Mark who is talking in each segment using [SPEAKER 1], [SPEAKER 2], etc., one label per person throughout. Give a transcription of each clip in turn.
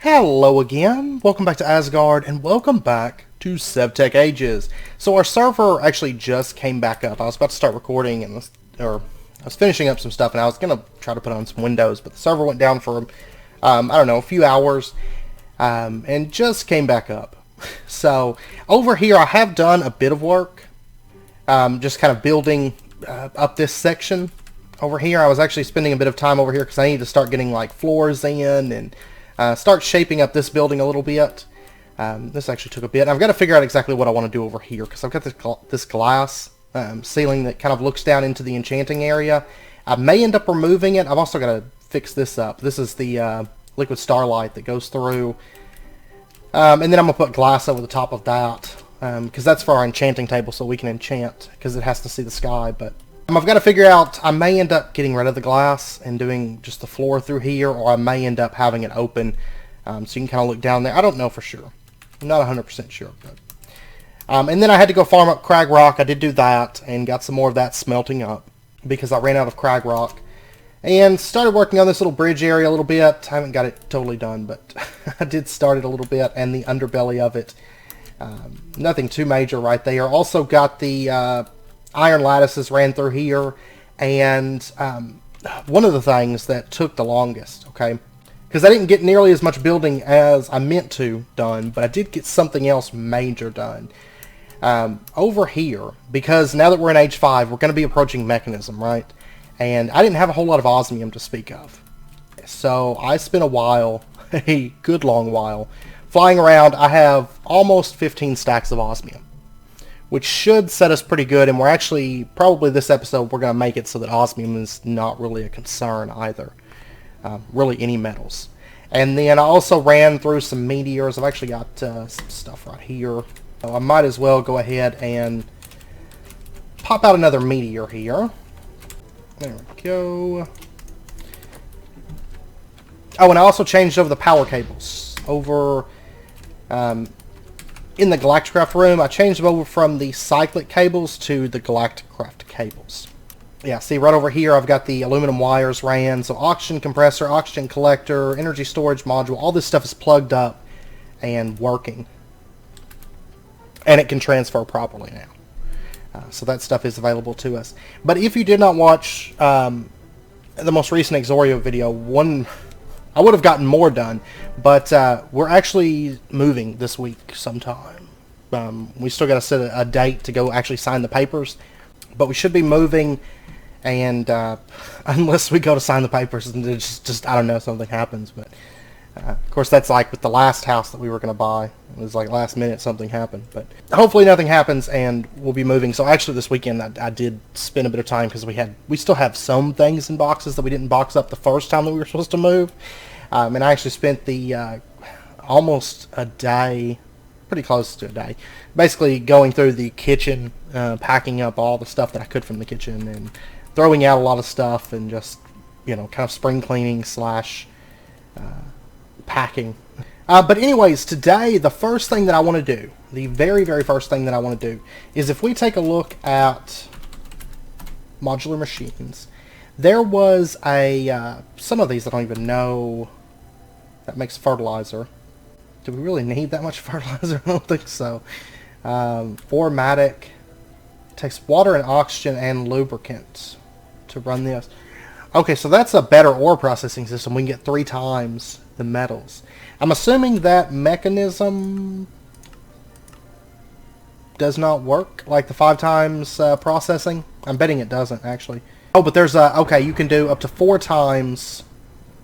[SPEAKER 1] Hello again, welcome back to Asgard, and welcome back to SevTech Ages. So our server actually just came back up. I was about to start recording, and I was finishing up some stuff, and I was going to try to put on some windows, but the server went down for, I don't know, a few hours, and just came back up. So over here I have done a bit of work, just kind of building up this section. Over here I was actually spending a bit of time over here because I need to start getting like floors in and start shaping up this building a little bit. This actually took a bit. I've got to figure out exactly what I want to do over here because I've got this glass ceiling that kind of looks down into the enchanting area. I may end up removing it. I've also got to fix this up. This is the liquid starlight that goes through. And then I'm going to put glass over the top of that because that's for our enchanting table so we can enchant because it has to see the sky. But I've got to figure out, I may end up getting rid of the glass and doing just the floor through here, or I may end up having it open so you can kind of look down there. I don't know for sure. I'm not 100% sure. But, and then I had to go farm up crag rock. I did do that and got some more of that smelting up because I ran out of crag rock. And started working on this little bridge area a little bit. I haven't got it totally done, but I did start it a little bit, and the underbelly of it. Nothing too major right there. Also got the iron lattices ran through here, and one of the things that took the longest, okay, because I didn't get nearly as much building as I meant to done, but I did get something else major done over here, because now that we're in age 5, we're going to be approaching mechanism, right? And I didn't have a whole lot of osmium to speak of, so I spent a while, a good long while, flying around. I have almost 15 stacks of osmium, which should set us pretty good, and we're actually, probably this episode, we're going to make it so that osmium is not really a concern either. Really any metals. And then I also ran through some meteors. I've actually got some stuff right here. So I might as well go ahead and pop out another meteor here. There we go. Oh, and I also changed over the power cables. Over in the galacticraft room, I changed them over from the cyclic cables to the galacticraft cables. Yeah, see right over here I've got the aluminum wires ran, so oxygen compressor, oxygen collector, energy storage module, all this stuff is plugged up and working. And it can transfer properly now. So that stuff is available to us. But if you did not watch the most recent Exorio video, I would have gotten more done, but we're actually moving this week sometime. We still got to set a date to go actually sign the papers, but we should be moving, and unless we go to sign the papers and just I don't know, something happens. But of course that's like with the last house that we were going to buy. It was like last minute something happened, but hopefully nothing happens and we'll be moving. So actually this weekend I did spend a bit of time because we still have some things in boxes that we didn't box up the first time that we were supposed to move. And I actually spent the almost a day, pretty close to a day, basically going through the kitchen, packing up all the stuff that I could from the kitchen and throwing out a lot of stuff and just, you know, kind of spring cleaning slash packing. But anyways, today the first thing that I want to do, the very, very first thing that I want to do, is if we take a look at Modular Machines, there was some of these I don't even know that makes fertilizer. Do we really need that much fertilizer? I don't think so. Aromatic. Takes water and oxygen and lubricant to run this. Okay, so that's a better ore processing system. We can get 3 times the metals. I'm assuming that mechanism does not work, like the 5 times processing. I'm betting it doesn't, actually. Oh, but there's okay, you can do up to 4 times,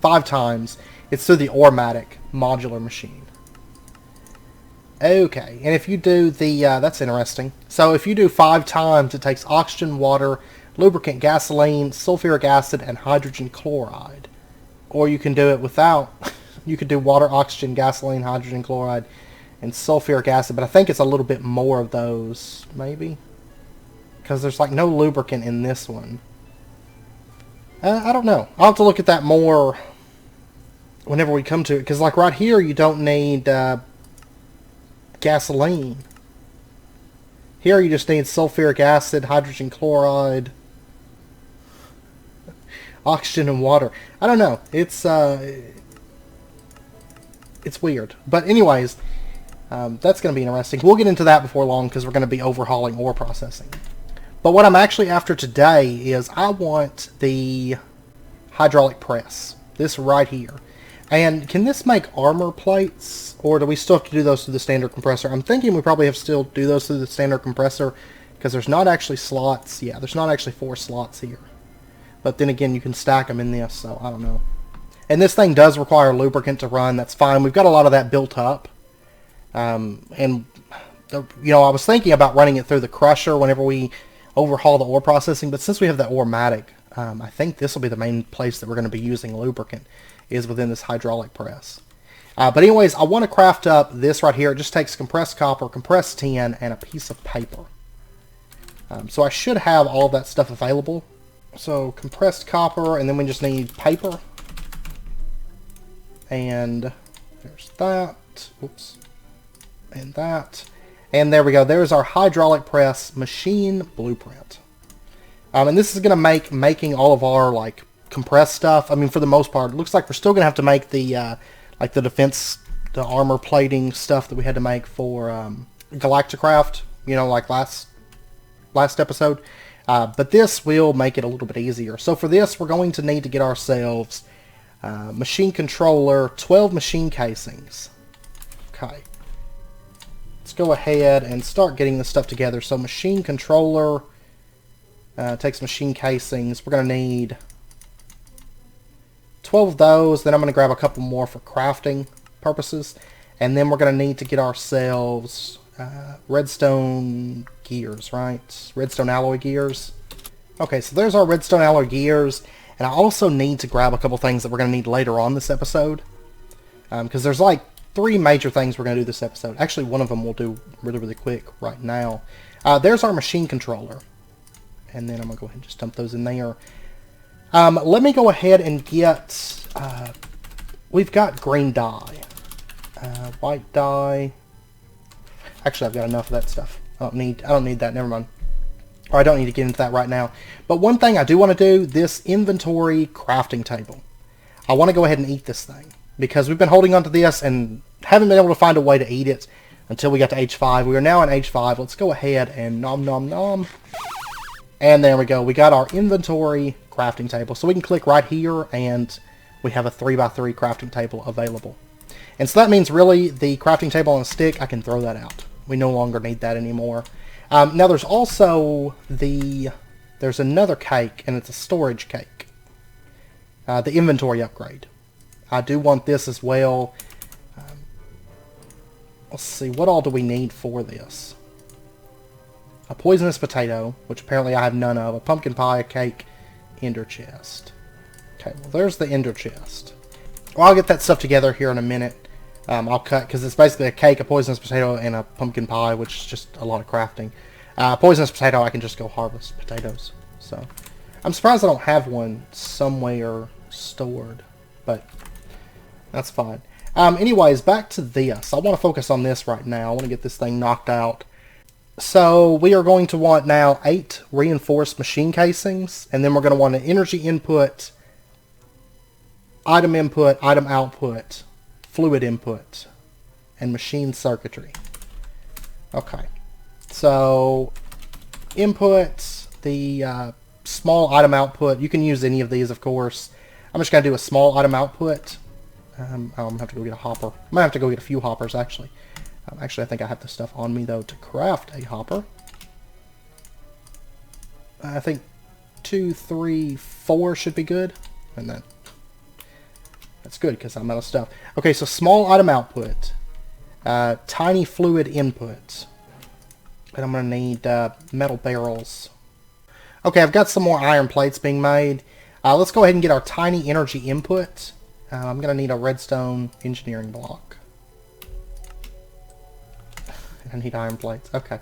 [SPEAKER 1] 5 times. It's through the Aromatic Modular Machine. Okay, and if you do the, that's interesting. So if you do 5 times, it takes oxygen, water, lubricant, gasoline, sulfuric acid, and hydrogen chloride. Or you can do it without, you could do water, oxygen, gasoline, hydrogen chloride, and sulfuric acid, but I think it's a little bit more of those, maybe? Because there's like no lubricant in this one. I don't know. I'll have to look at that more whenever we come to it, because like right here you don't need gasoline. Here you just need sulfuric acid, hydrogen chloride, oxygen, and water. I don't know. It's it's weird. But anyways, that's going to be interesting. We'll get into that before long because we're going to be overhauling ore processing. But what I'm actually after today is I want the hydraulic press. This right here. And can this make armor plates? Or do we still have to do those through the standard compressor? I'm thinking we probably have to still do those through the standard compressor because there's not actually slots. Yeah, there's not actually 4 slots here. But then again, you can stack them in this, so I don't know. And this thing does require lubricant to run. That's fine. We've got a lot of that built up. And, you know, I was thinking about running it through the crusher whenever we overhaul the ore processing. But since we have that Orematic, I think this will be the main place that we're going to be using lubricant, is within this hydraulic press. But anyways, I want to craft up this right here. It just takes compressed copper, compressed tin, and a piece of paper. So I should have all of that stuff available. So compressed copper, and then we just need paper. And there's that. Oops. And that. And there we go. There's our hydraulic press machine blueprint. And this is going to make making all of our, like, compressed stuff. I mean, for the most part, it looks like we're still going to have to make the, like, the defense, the armor plating stuff that we had to make for galacticraft, you know, like last episode. But this will make it a little bit easier. So for this, we're going to need to get ourselves machine controller, 12 machine casings. Okay. Let's go ahead and start getting this stuff together. So machine controller takes machine casings. We're going to need 12 of those. Then I'm going to grab a couple more for crafting purposes. And then we're going to need to get ourselves redstone gears, right? Redstone alloy gears. Okay, so there's our redstone alloy gears. And I also need to grab a couple things that we're going to need later on this episode. Because there's like 3 major things we're going to do this episode. Actually, one of them we'll do really, really quick right now. There's our machine controller. And then I'm going to go ahead and just dump those in there. Let me go ahead and get... we've got green dye. White dye. Actually, I've got enough of that stuff. I don't need that. Never mind. Or I don't need to get into that right now. But one thing I do want to do, this inventory crafting table. I want to go ahead and eat this thing. Because we've been holding on to this and haven't been able to find a way to eat it until we got to H5. We are now in H5. Let's go ahead and nom nom nom. And there we go. We got our inventory crafting table. So we can click right here and we have a 3x3 crafting table available. And so that means really the crafting table on a stick, I can throw that out. We no longer need that anymore. Now there's also there's another cake, and it's a storage cake. The inventory upgrade. I do want this as well. Let's see, what all do we need for this? A poisonous potato, which apparently I have none of. A pumpkin pie, a cake, ender chest. Okay, well there's the ender chest. Well, I'll get that stuff together here in a minute. I'll cut, because it's basically a cake, a poisonous potato, and a pumpkin pie, which is just a lot of crafting. Poisonous potato, I can just go harvest potatoes. So, I'm surprised I don't have one somewhere stored, but that's fine. Anyways, back to this. I want to focus on this right now. I want to get this thing knocked out. So, we are going to want now 8 reinforced machine casings, and then we're going to want an energy input, item output, fluid input, and machine circuitry. Okay, so input, the small item output, you can use any of these of course. I'm just going to do a small item output. I'm going to have to go get a hopper. I might have to go get a few hoppers actually. Actually I think I have the stuff on me though to craft a hopper. I think 2, 3, 4 should be good. And then that's good because I'm out of stuff. Okay, so small item output, tiny fluid input, and I'm going to need metal barrels. Okay, I've got some more iron plates being made. Let's go ahead and get our tiny energy input. I'm going to need a redstone engineering block. I need iron plates. Okay.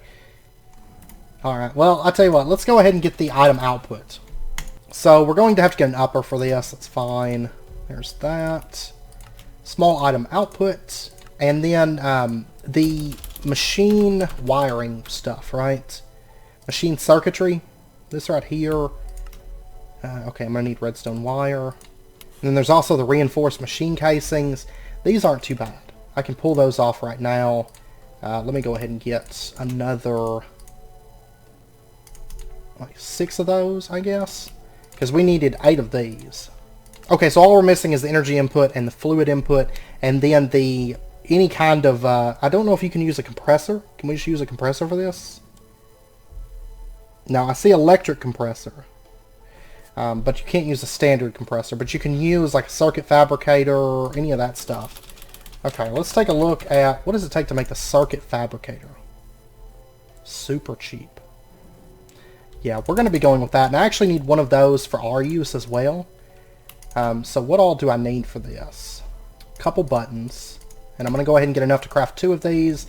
[SPEAKER 1] Alright, well, I'll tell you what. Let's go ahead and get the item output. So, we're going to have to get an upper for this. That's fine. There's that. Small item output. And then the machine wiring stuff, right? Machine circuitry. This right here. Okay, I'm going to need redstone wire. And then there's also the reinforced machine casings. These aren't too bad. I can pull those off right now. Let me go ahead and get another like 6 of those, I guess, because we needed 8 of these. Okay, so all we're missing is the energy input and the fluid input, and then the any kind of I don't know if you can use a compressor. Can we just use a compressor for this? Now I see electric compressor, but you can't use a standard compressor, but you can use like a circuit fabricator or any of that stuff. Okay, let's take a look at what does it take to make the circuit fabricator. Super cheap. Yeah, we're going to be going with that, and I actually need one of those for our use as well. So what all do I need for this? A couple buttons, and I'm going to go ahead and get enough to craft 2 of these,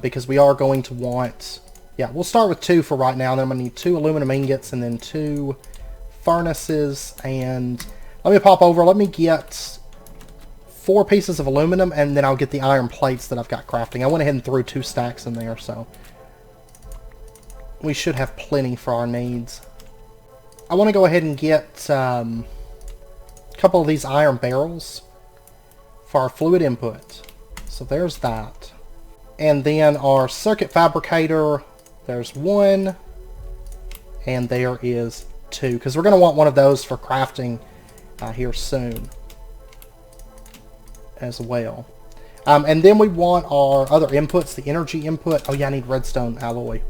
[SPEAKER 1] because we are going to want, yeah, we'll start with 2 for right now, and then I'm going to need 2 aluminum ingots, and then 2 furnaces, and let me pop over, let me get 4 pieces of aluminum, and then I'll get the iron plates that I've got crafting. I went ahead and threw 2 stacks in there, so we should have plenty for our needs. I want to go ahead and get a couple of these iron barrels for our fluid input. So there's that. And then our circuit fabricator, there's 1, and there is 2, because we're going to want one of those for crafting here soon as well. And then we want our other inputs, the energy input. Oh yeah, I need redstone alloy.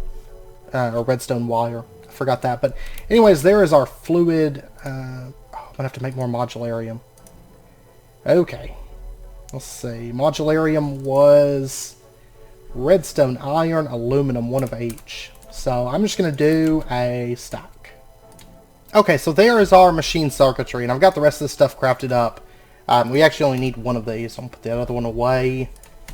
[SPEAKER 1] Or redstone wire. I forgot that. But anyways, there is our fluid. I'm going to have to make more modularium. Okay. Let's see. Modularium was redstone, iron, aluminum, 1 of each. So I'm just going to do a stack. Okay, so there is our machine circuitry. And I've got the rest of this stuff crafted up. We actually only need 1 of these. So I'm going to put the other one away.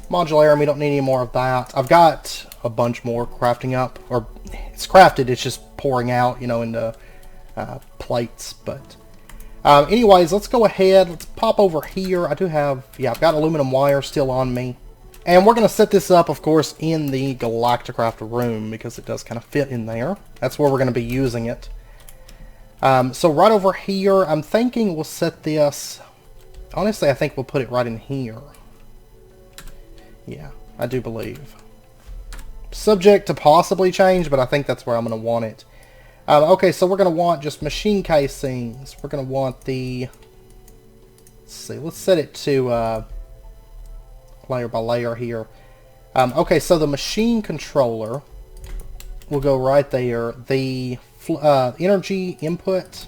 [SPEAKER 1] Modularium, we don't need any more of that. I've got a bunch more crafting up, or it's crafted, it's just pouring out, you know, into plates. But anyways, let's go ahead, let's pop over here. I do have, yeah, I've got aluminum wire still on me. And we're going to set this up, of course, in the galacticraft room, because it does kind of fit in there. That's where we're going to be using it. So right over here, I'm thinking we'll set this, honestly, I think we'll put it right in here. Yeah, I do believe. Subject to possibly change, but I think that's where I'm going to want it. Okay, so we're going to want just machine casings. We're going to want the... Let's see, let's set it to layer by layer here. Okay, so the machine controller will go right there. The energy input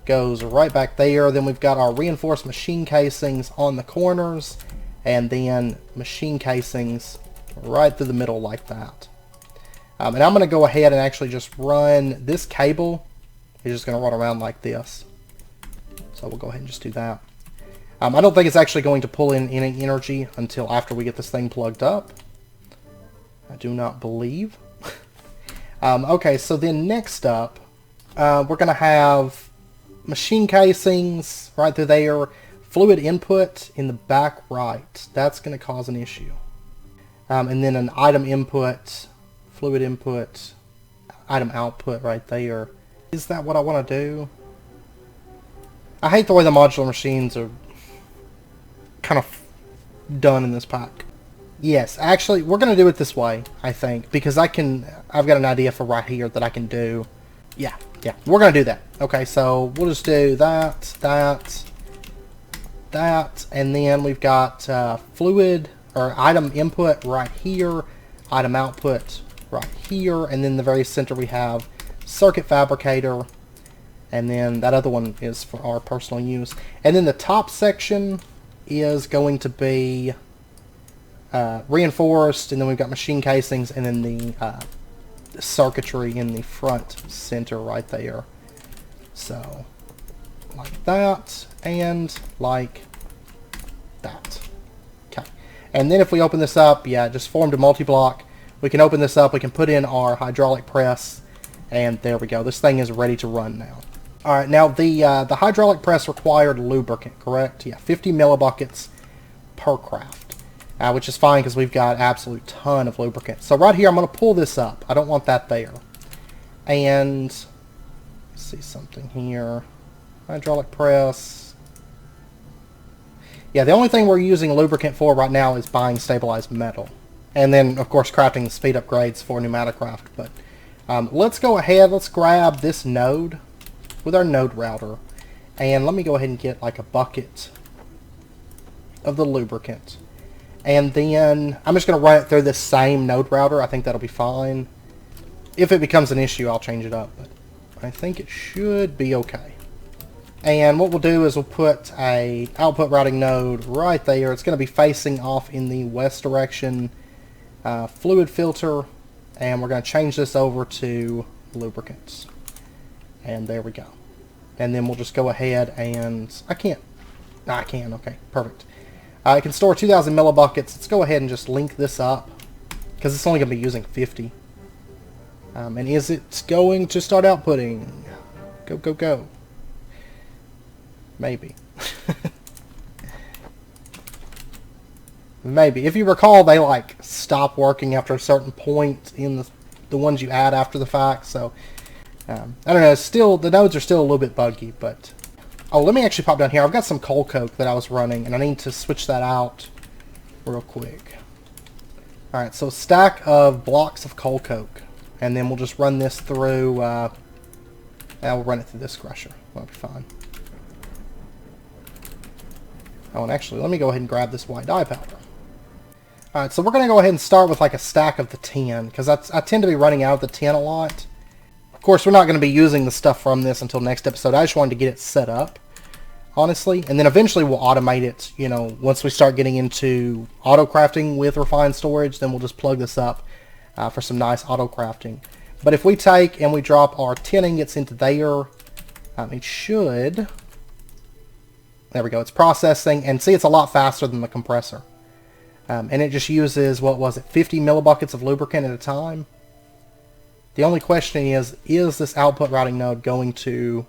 [SPEAKER 1] goes right back there. Then we've got our reinforced machine casings on the corners. And then machine casings right through the middle like that. And I'm going to go ahead and actually just run this cable. It's just going to run around like this. So we'll go ahead and just do that. I don't think it's actually going to pull in any energy until after we get this thing plugged up. I do not believe. Okay, so then next up, we're going to have machine casings right through there. Fluid input in the back right. That's going to cause an issue. And then an item input, fluid input, item output right there. Is that what I want to do? I hate the way the modular machines are kind of done in this pack. Yes, actually, we're going to do it this way, I think, because I've got an idea for right here that I can do. Yeah, we're going to do that. Okay, so we'll just do that, and then we've got fluid or item input right here, item output right here, and then in the very center we have circuit fabricator, and then that other one is for our personal use. And then the top section is going to be reinforced, and then we've got machine casings, and then the circuitry in the front center right there. So like that, and like that. Okay. And then if we open this up, yeah, it just formed a multi-block. We can open this up, we can put in our hydraulic press, and there we go. This thing is ready to run now. Alright, now the hydraulic press required lubricant, correct? Yeah, 50 millibuckets per craft. Which is fine because we've got absolute ton of lubricant. So right here, I'm going to pull this up. I don't want that there. And, let's see something here. Hydraulic press. Yeah, the only thing we're using lubricant for right now is buying stabilized metal. And then, of course, crafting the speed upgrades for Pneumaticraft. But let's go ahead, let's grab this node with our node router. And let me go ahead and get like a bucket of the lubricant. And then I'm just going to run it through this same node router. I think that'll be fine. If it becomes an issue, I'll change it up. But I think it should be okay. And what we'll do is we'll put a output routing node right there. It's going to be facing off in the west direction. Fluid filter. And we're going to change this over to lubricants. And there we go. And then we'll just go ahead and... I can. Okay, perfect. It can store 2,000 millibuckets. Let's go ahead and just link this up, because it's only going to be using 50. And is it going to start outputting? Go, go, go. Maybe. Maybe. If you recall, they like stop working after a certain point in the ones you add after the fact. So I don't know. Still, the nodes are still a little bit buggy, but. Oh, let me actually pop down here. I've got some coal coke that I was running, and I need to switch that out real quick. Alright, so a stack of blocks of coal coke. And then we'll just run this through... we'll run it through this crusher. That'll be fine. Oh, and actually, let me go ahead and grab this white dye powder. Alright, so we're going to go ahead and start with like a stack of the tin, because I tend to be running out of the tin a lot. Of course, we're not going to be using the stuff from this until next episode. I just wanted to get it set up, honestly. And then eventually we'll automate it, you know, once we start getting into auto crafting with refined storage, then we'll just plug this up for some nice auto crafting. But if we take and we drop our tin ingots into there, it should... There we go. It's processing. And see, it's a lot faster than the compressor. And it just uses, what was it, 50 millibuckets of lubricant at a time? The only question is this output routing node going to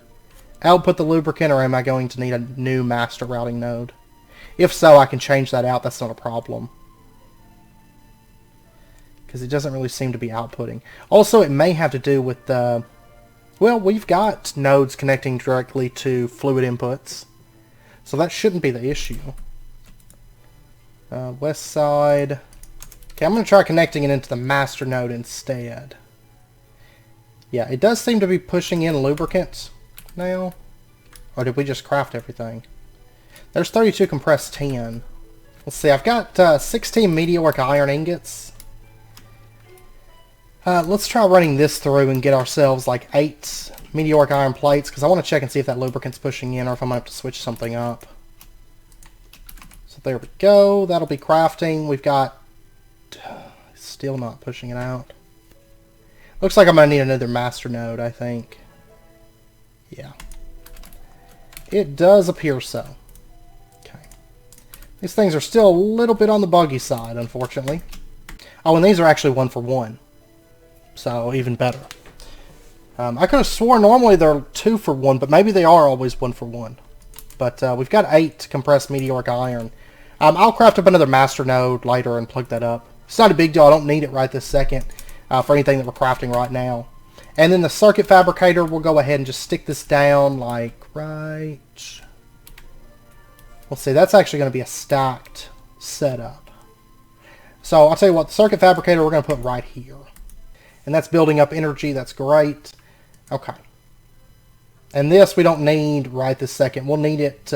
[SPEAKER 1] output the lubricant, or am I going to need a new master routing node? If so, I can change that out. That's not a problem. Because it doesn't really seem to be outputting. Also, it may have to do with the... Well, we've got nodes connecting directly to fluid inputs. So that shouldn't be the issue. West side. Okay, I'm going to try connecting it into the master node instead. Yeah, it does seem to be pushing in lubricants now. Or did we just craft everything? There's 32 compressed tin. Let's see, I've got 16 meteoric iron ingots. Let's try running this through and get ourselves like 8 meteoric iron plates, because I want to check and see if that lubricant's pushing in or if I'm going to have to switch something up. So there we go. That'll be crafting. We've got... Still not pushing it out. Looks like I'm going to need another master node, I think. Yeah. It does appear so. Okay. These things are still a little bit on the buggy side, unfortunately. Oh, and these are actually 1 for 1. So, even better. I could have sworn normally they're 2 for 1, but maybe they are always 1 for 1. But we've got 8 compressed meteoric iron. I'll craft up another master node later and plug that up. It's not a big deal. I don't need it right this second. For anything that we're crafting right now. And then the circuit fabricator, we'll go ahead and just stick this down like right... Let's see, that's actually going to be a stacked setup. So I'll tell you what, the circuit fabricator we're going to put right here. And that's building up energy, that's great. Okay. And this we don't need right this second. We'll need it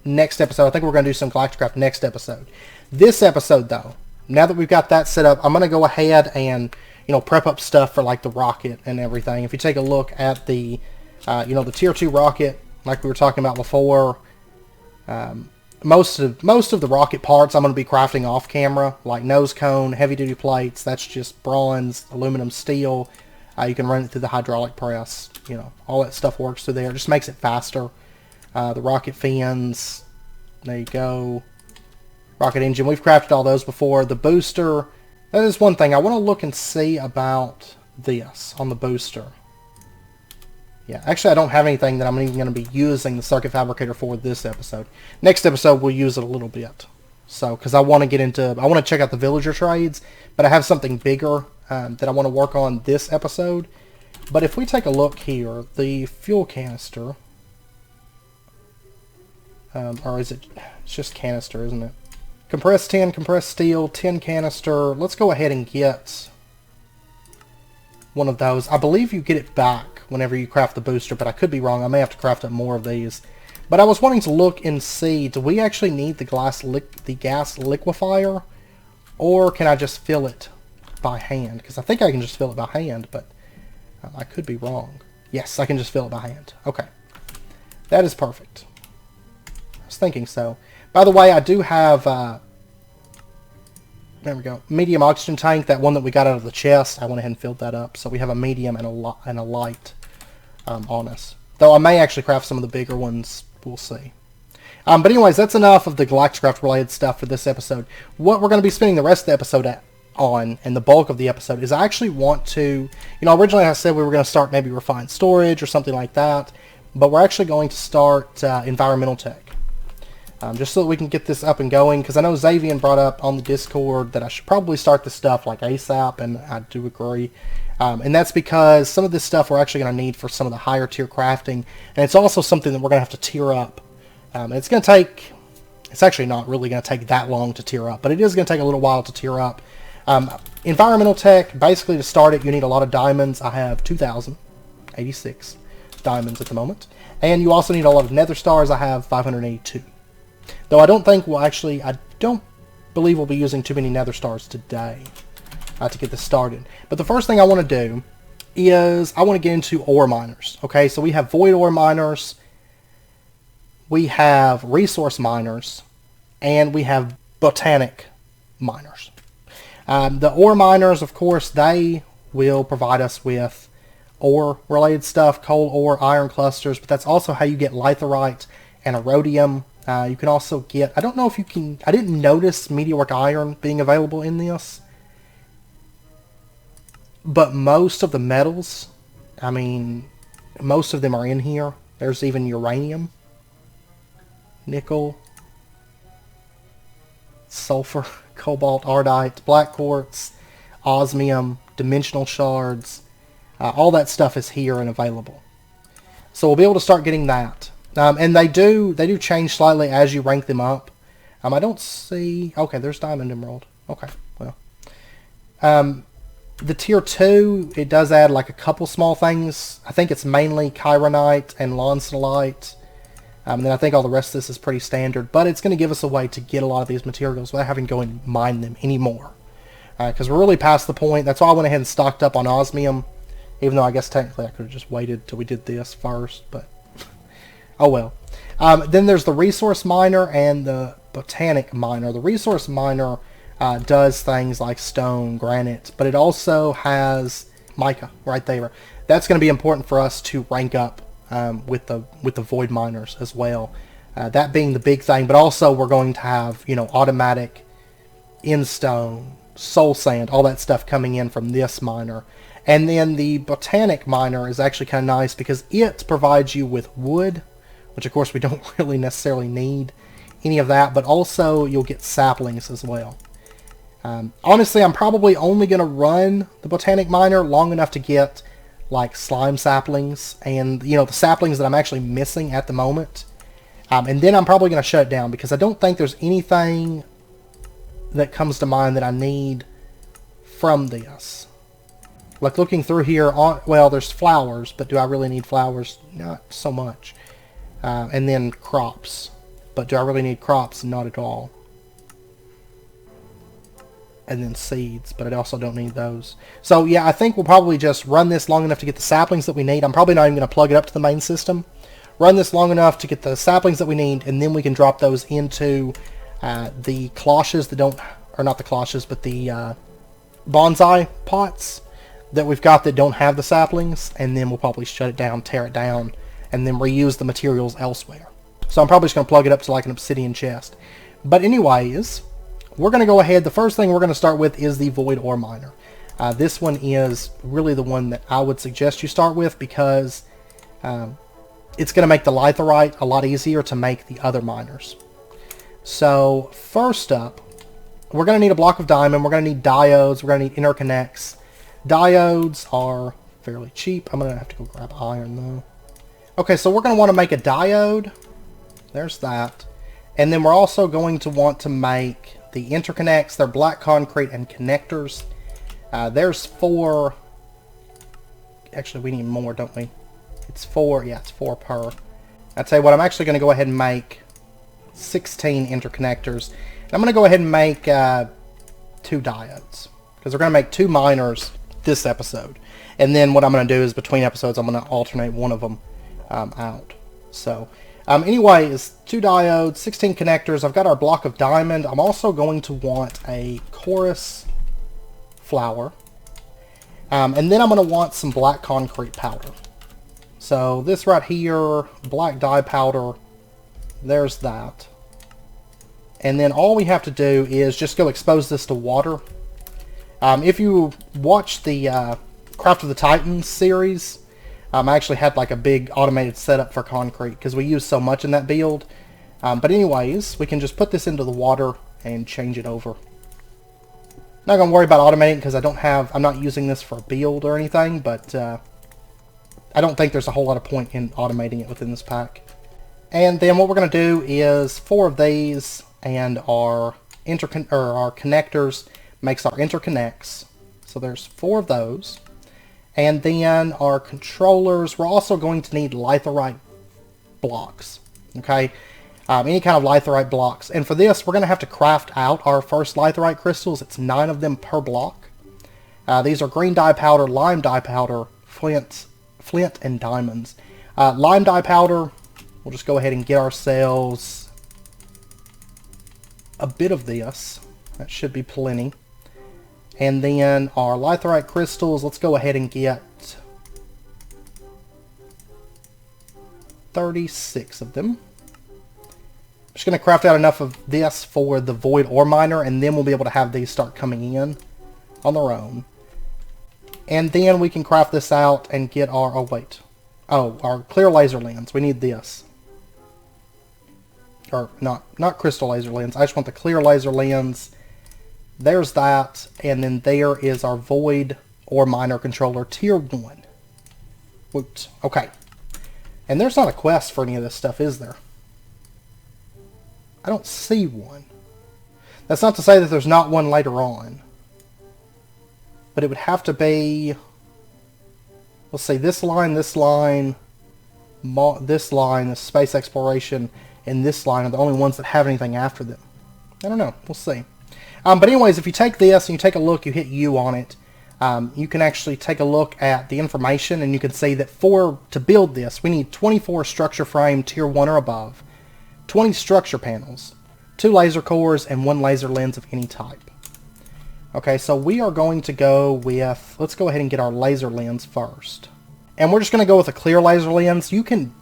[SPEAKER 1] next episode. I think we're going to do some galacticraft next episode. This episode though, now that we've got that set up, I'm going to go ahead and... you know, prep up stuff for like the rocket and everything. If you take a look at the, you know, the tier 2 rocket, like we were talking about before, most of the rocket parts I'm going to be crafting off camera, like nose cone, heavy duty plates. That's just bronze, aluminum, steel. You can run it through the hydraulic press. You know, all that stuff works through there. It just makes it faster. The rocket fins, there you go. Rocket engine, we've crafted all those before. The booster. That is one thing. I want to look and see about this on the booster. Yeah, actually I don't have anything that I'm even going to be using the circuit fabricator for this episode. Next episode we'll use it a little bit. So, because I want to get into, I want to check out the villager trades, but I have something bigger that I want to work on this episode. But if we take a look here, the fuel canister, Or is it... It's just canister, isn't it? Compressed tin, compressed steel, tin canister. Let's go ahead and get one of those. I believe you get it back whenever you craft the booster, but I could be wrong. I may have to craft up more of these. But I was wanting to look and see, do we actually need the gas liquefier? Or can I just fill it by hand? Because I think I can just fill it by hand, but I could be wrong. Yes, I can just fill it by hand. Okay. That is perfect. I was thinking so. By the way, I do have, there we go, medium oxygen tank, that one that we got out of the chest. I went ahead and filled that up. So we have a medium and a light on us. Though I may actually craft some of the bigger ones. We'll see. But anyways, that's enough of the galacticraft related stuff for this episode. What we're going to be spending the rest of the episode on, and the bulk of the episode, is I actually want to, originally I said we were going to start maybe refined storage or something like that, but we're actually going to start environmental tech. Just so that we can get this up and going, because I know Xavier brought up on the Discord that I should probably start this stuff like ASAP, and I do agree. And that's because some of this stuff we're actually going to need for some of the higher tier crafting, and it's also something that we're going to have to tier up. It's going to take, it's actually not really going to take that long to tier up, but it is going to take a little while to tier up. Environmental tech, basically to start it, you need a lot of diamonds. I have 2,086 diamonds at the moment. And you also need a lot of nether stars. I have 582. Though I don't think I don't believe we'll be using too many nether stars today to get this started. But the first thing I want to do is I want to get into ore miners. Okay, so we have void ore miners, we have resource miners, and we have botanic miners. The ore miners, of course, they will provide us with ore-related stuff, coal ore, iron clusters, but that's also how you get litherite and a rhodium. You can also get, I don't know if you can, I didn't notice meteoric iron being available in this, but most of the metals, I mean, most of them are in here. There's even uranium, nickel, sulfur, cobalt, ardite, black quartz, osmium, dimensional shards. All that stuff is here and available. So we'll be able to start getting that. And they do change slightly as you rank them up. I don't see... Okay, there's diamond emerald. Okay, well. The tier 2, it does add like a couple small things. I think it's mainly chironite and lonsonolite. And then I think all the rest of this is pretty standard. But it's going to give us a way to get a lot of these materials without having to go and mine them anymore. Because we're really past the point. That's why I went ahead and stocked up on osmium. Even though I guess technically I could have just waited till we did this first. But oh well. Then there's the resource miner and the botanic miner. The resource miner does things like stone, granite, but it also has mica right there. That's going to be important for us to rank up with the void miners as well. That being the big thing, but also we're going to have, automatic in stone, soul sand, all that stuff coming in from this miner. And then the botanic miner is actually kind of nice because it provides you with wood, which of course we don't really necessarily need any of that, but also you'll get saplings as well. Honestly, I'm probably only going to run the botanic miner long enough to get like slime saplings and the saplings that I'm actually missing at the moment. And then I'm probably going to shut it down because I don't think there's anything that comes to mind that I need from this. Like looking through here, well, there's flowers, but do I really need flowers? Not so much. And then crops. But do I really need crops? Not at all. And then seeds, but I also don't need those. So yeah, I think we'll probably just run this long enough to get the saplings that we need. I'm probably not even going to plug it up to the main system. Run this long enough to get the saplings that we need, and then we can drop those into the cloches that don't, or not the cloches, but the bonsai pots that we've got that don't have the saplings, and then we'll probably shut it down, tear it down, and then reuse the materials elsewhere. So I'm probably just going to plug it up to like an obsidian chest. But anyways, we're going to go ahead. The first thing we're going to start with is the void ore miner. This one is really the one that I would suggest you start with because it's going to make the litherite a lot easier to make the other miners. So first up, we're going to need a block of diamond. We're going to need diodes. We're going to need interconnects. Diodes are fairly cheap. I'm going to have to go grab iron though. Okay, so we're going to want to make a diode. There's that. And then we're also going to want to make the interconnects. They're black concrete and connectors. There's 4. Actually, we need more, don't we? It's 4. Yeah, it's 4 per. I'll tell you what, I'm actually going to go ahead and make 16 interconnectors. And I'm going to go ahead and make 2 diodes, because we're going to make 2 miners this episode. And then what I'm going to do is between episodes, I'm going to alternate one of them out. So anyways, 2 diodes, 16 connectors. I've got our block of diamond. I'm also going to want a chorus flower. And then I'm going to want some black concrete powder. So this right here, black dye powder, there's that. And then all we have to do is just go expose this to water. If you watch the Craft of the Titans series, I actually had like a big automated setup for concrete because we use so much in that build. But anyways, we can just put this into the water and change it over. Not going to worry about automating because I'm not using this for a build or anything, but I don't think there's a whole lot of point in automating it within this pack. And then what we're going to do is 4 of these, and our connectors makes our interconnects. So there's 4 of those. And then our controllers, we're also going to need litherite blocks. Okay? Any kind of litherite blocks. And for this, we're going to have to craft out our first litherite crystals. It's 9 of them per block. These are green dye powder, lime dye powder, flint, and diamonds. Lime dye powder, we'll just go ahead and get ourselves a bit of this. That should be plenty. And then our litherite crystals, let's go ahead and get 36 of them. I'm just going to craft out enough of this for the void ore miner, and then we'll be able to have these start coming in on their own. And then we can craft this out and get our, our clear laser lens. We need this. Or not crystal laser lens. I just want the clear laser lens. There's that. And then there is our void ore miner controller tier 1. Whoops. Okay. And there's not a quest for any of this stuff, is there? I don't see one. That's not to say that there's not one later on. But it would have to be... Let's see, this line, this line, the space exploration, and this line are the only ones that have anything after them. I don't know. We'll see. But anyways, if you take this and you take a look, you hit U on it, you can actually take a look at the information, and you can see that to build this, we need 24 structure frame tier 1 or above, 20 structure panels, 2 laser cores, and 1 laser lens of any type. Okay, so we are going to go with, let's go ahead and get our laser lens first. And we're just going to go with a clear laser lens. You can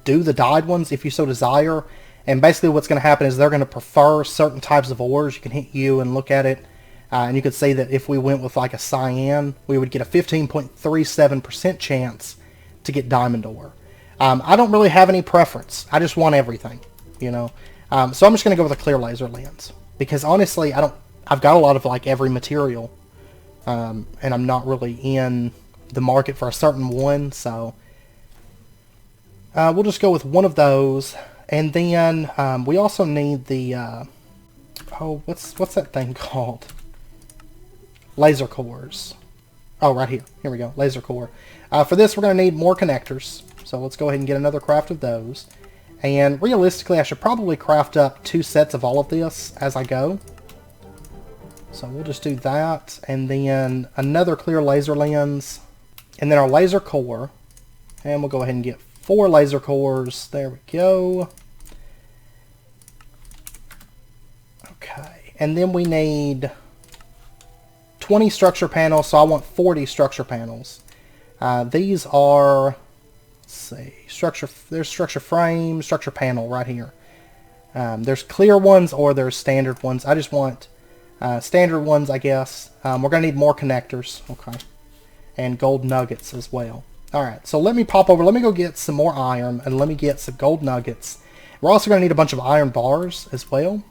[SPEAKER 1] do the dyed ones if you so desire. And basically what's going to happen is they're going to prefer certain types of ores. You can hit U and look at it. And you could see that if we went with like a cyan, we would get a 15.37% chance to get diamond ore. I don't really have any preference. I just want everything, you know. So I'm just going to go with a clear laser lens. Because honestly, I've got a lot of like every material. And I'm not really in the market for a certain one. So we'll just go with one of those. And then we also need the... what's that thing called? Laser cores. Oh, right here. Here we go. Laser core. For this, we're going to need more connectors. So let's go ahead and get another craft of those. And realistically, I should probably craft up 2 sets of all of this as I go. So we'll just do that. And then another clear laser lens. And then our laser core. And we'll go ahead and get 4 laser cores. There we go. Okay. And then we need 20 structure panels. So I want 40 structure panels. These are... see, there's structure frame, structure panel right here. There's clear ones or there's standard ones. I just want standard ones, I guess. We're going to need more connectors, okay, and gold nuggets as well. Alright, so let me pop over, let me go get some more iron, and let me get some gold nuggets. We're also going to need a bunch of iron bars as well.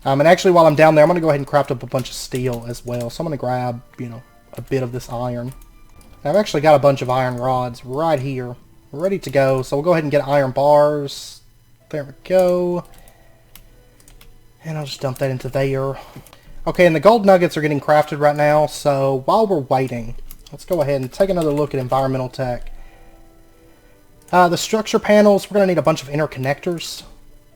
[SPEAKER 1] And actually, while I'm down there, I'm going to go ahead and craft up a bunch of steel as well. So I'm going to grab, a bit of this iron. I've actually got a bunch of iron rods right here, ready to go. So we'll go ahead and get iron bars. There we go. And I'll just dump that into there. Okay, and the gold nuggets are getting crafted right now, so while we're waiting, let's go ahead and take another look at environmental tech. The structure panels, we're going to need a bunch of interconnectors.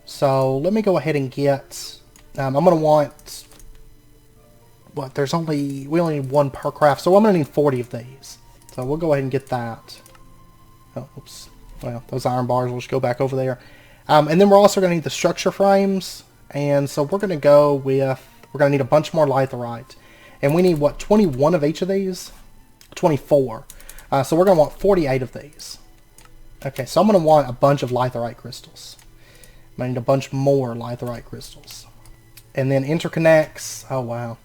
[SPEAKER 1] So let me go ahead and get... I'm going to want... What, we only need one per craft, so I'm going to need 40 of these. So we'll go ahead and get that. Oh, oops. Well, those iron bars will just go back over there. And then we're also going to need the structure frames. And so we're going to go with... We're going to need a bunch more litherite. And we need, what, 21 of each of these? 24. So we're going to want 48 of these. Okay, so I'm going to want a bunch of litherite crystals. I'm going to need a bunch more litherite crystals. And then interconnects. Oh, wow.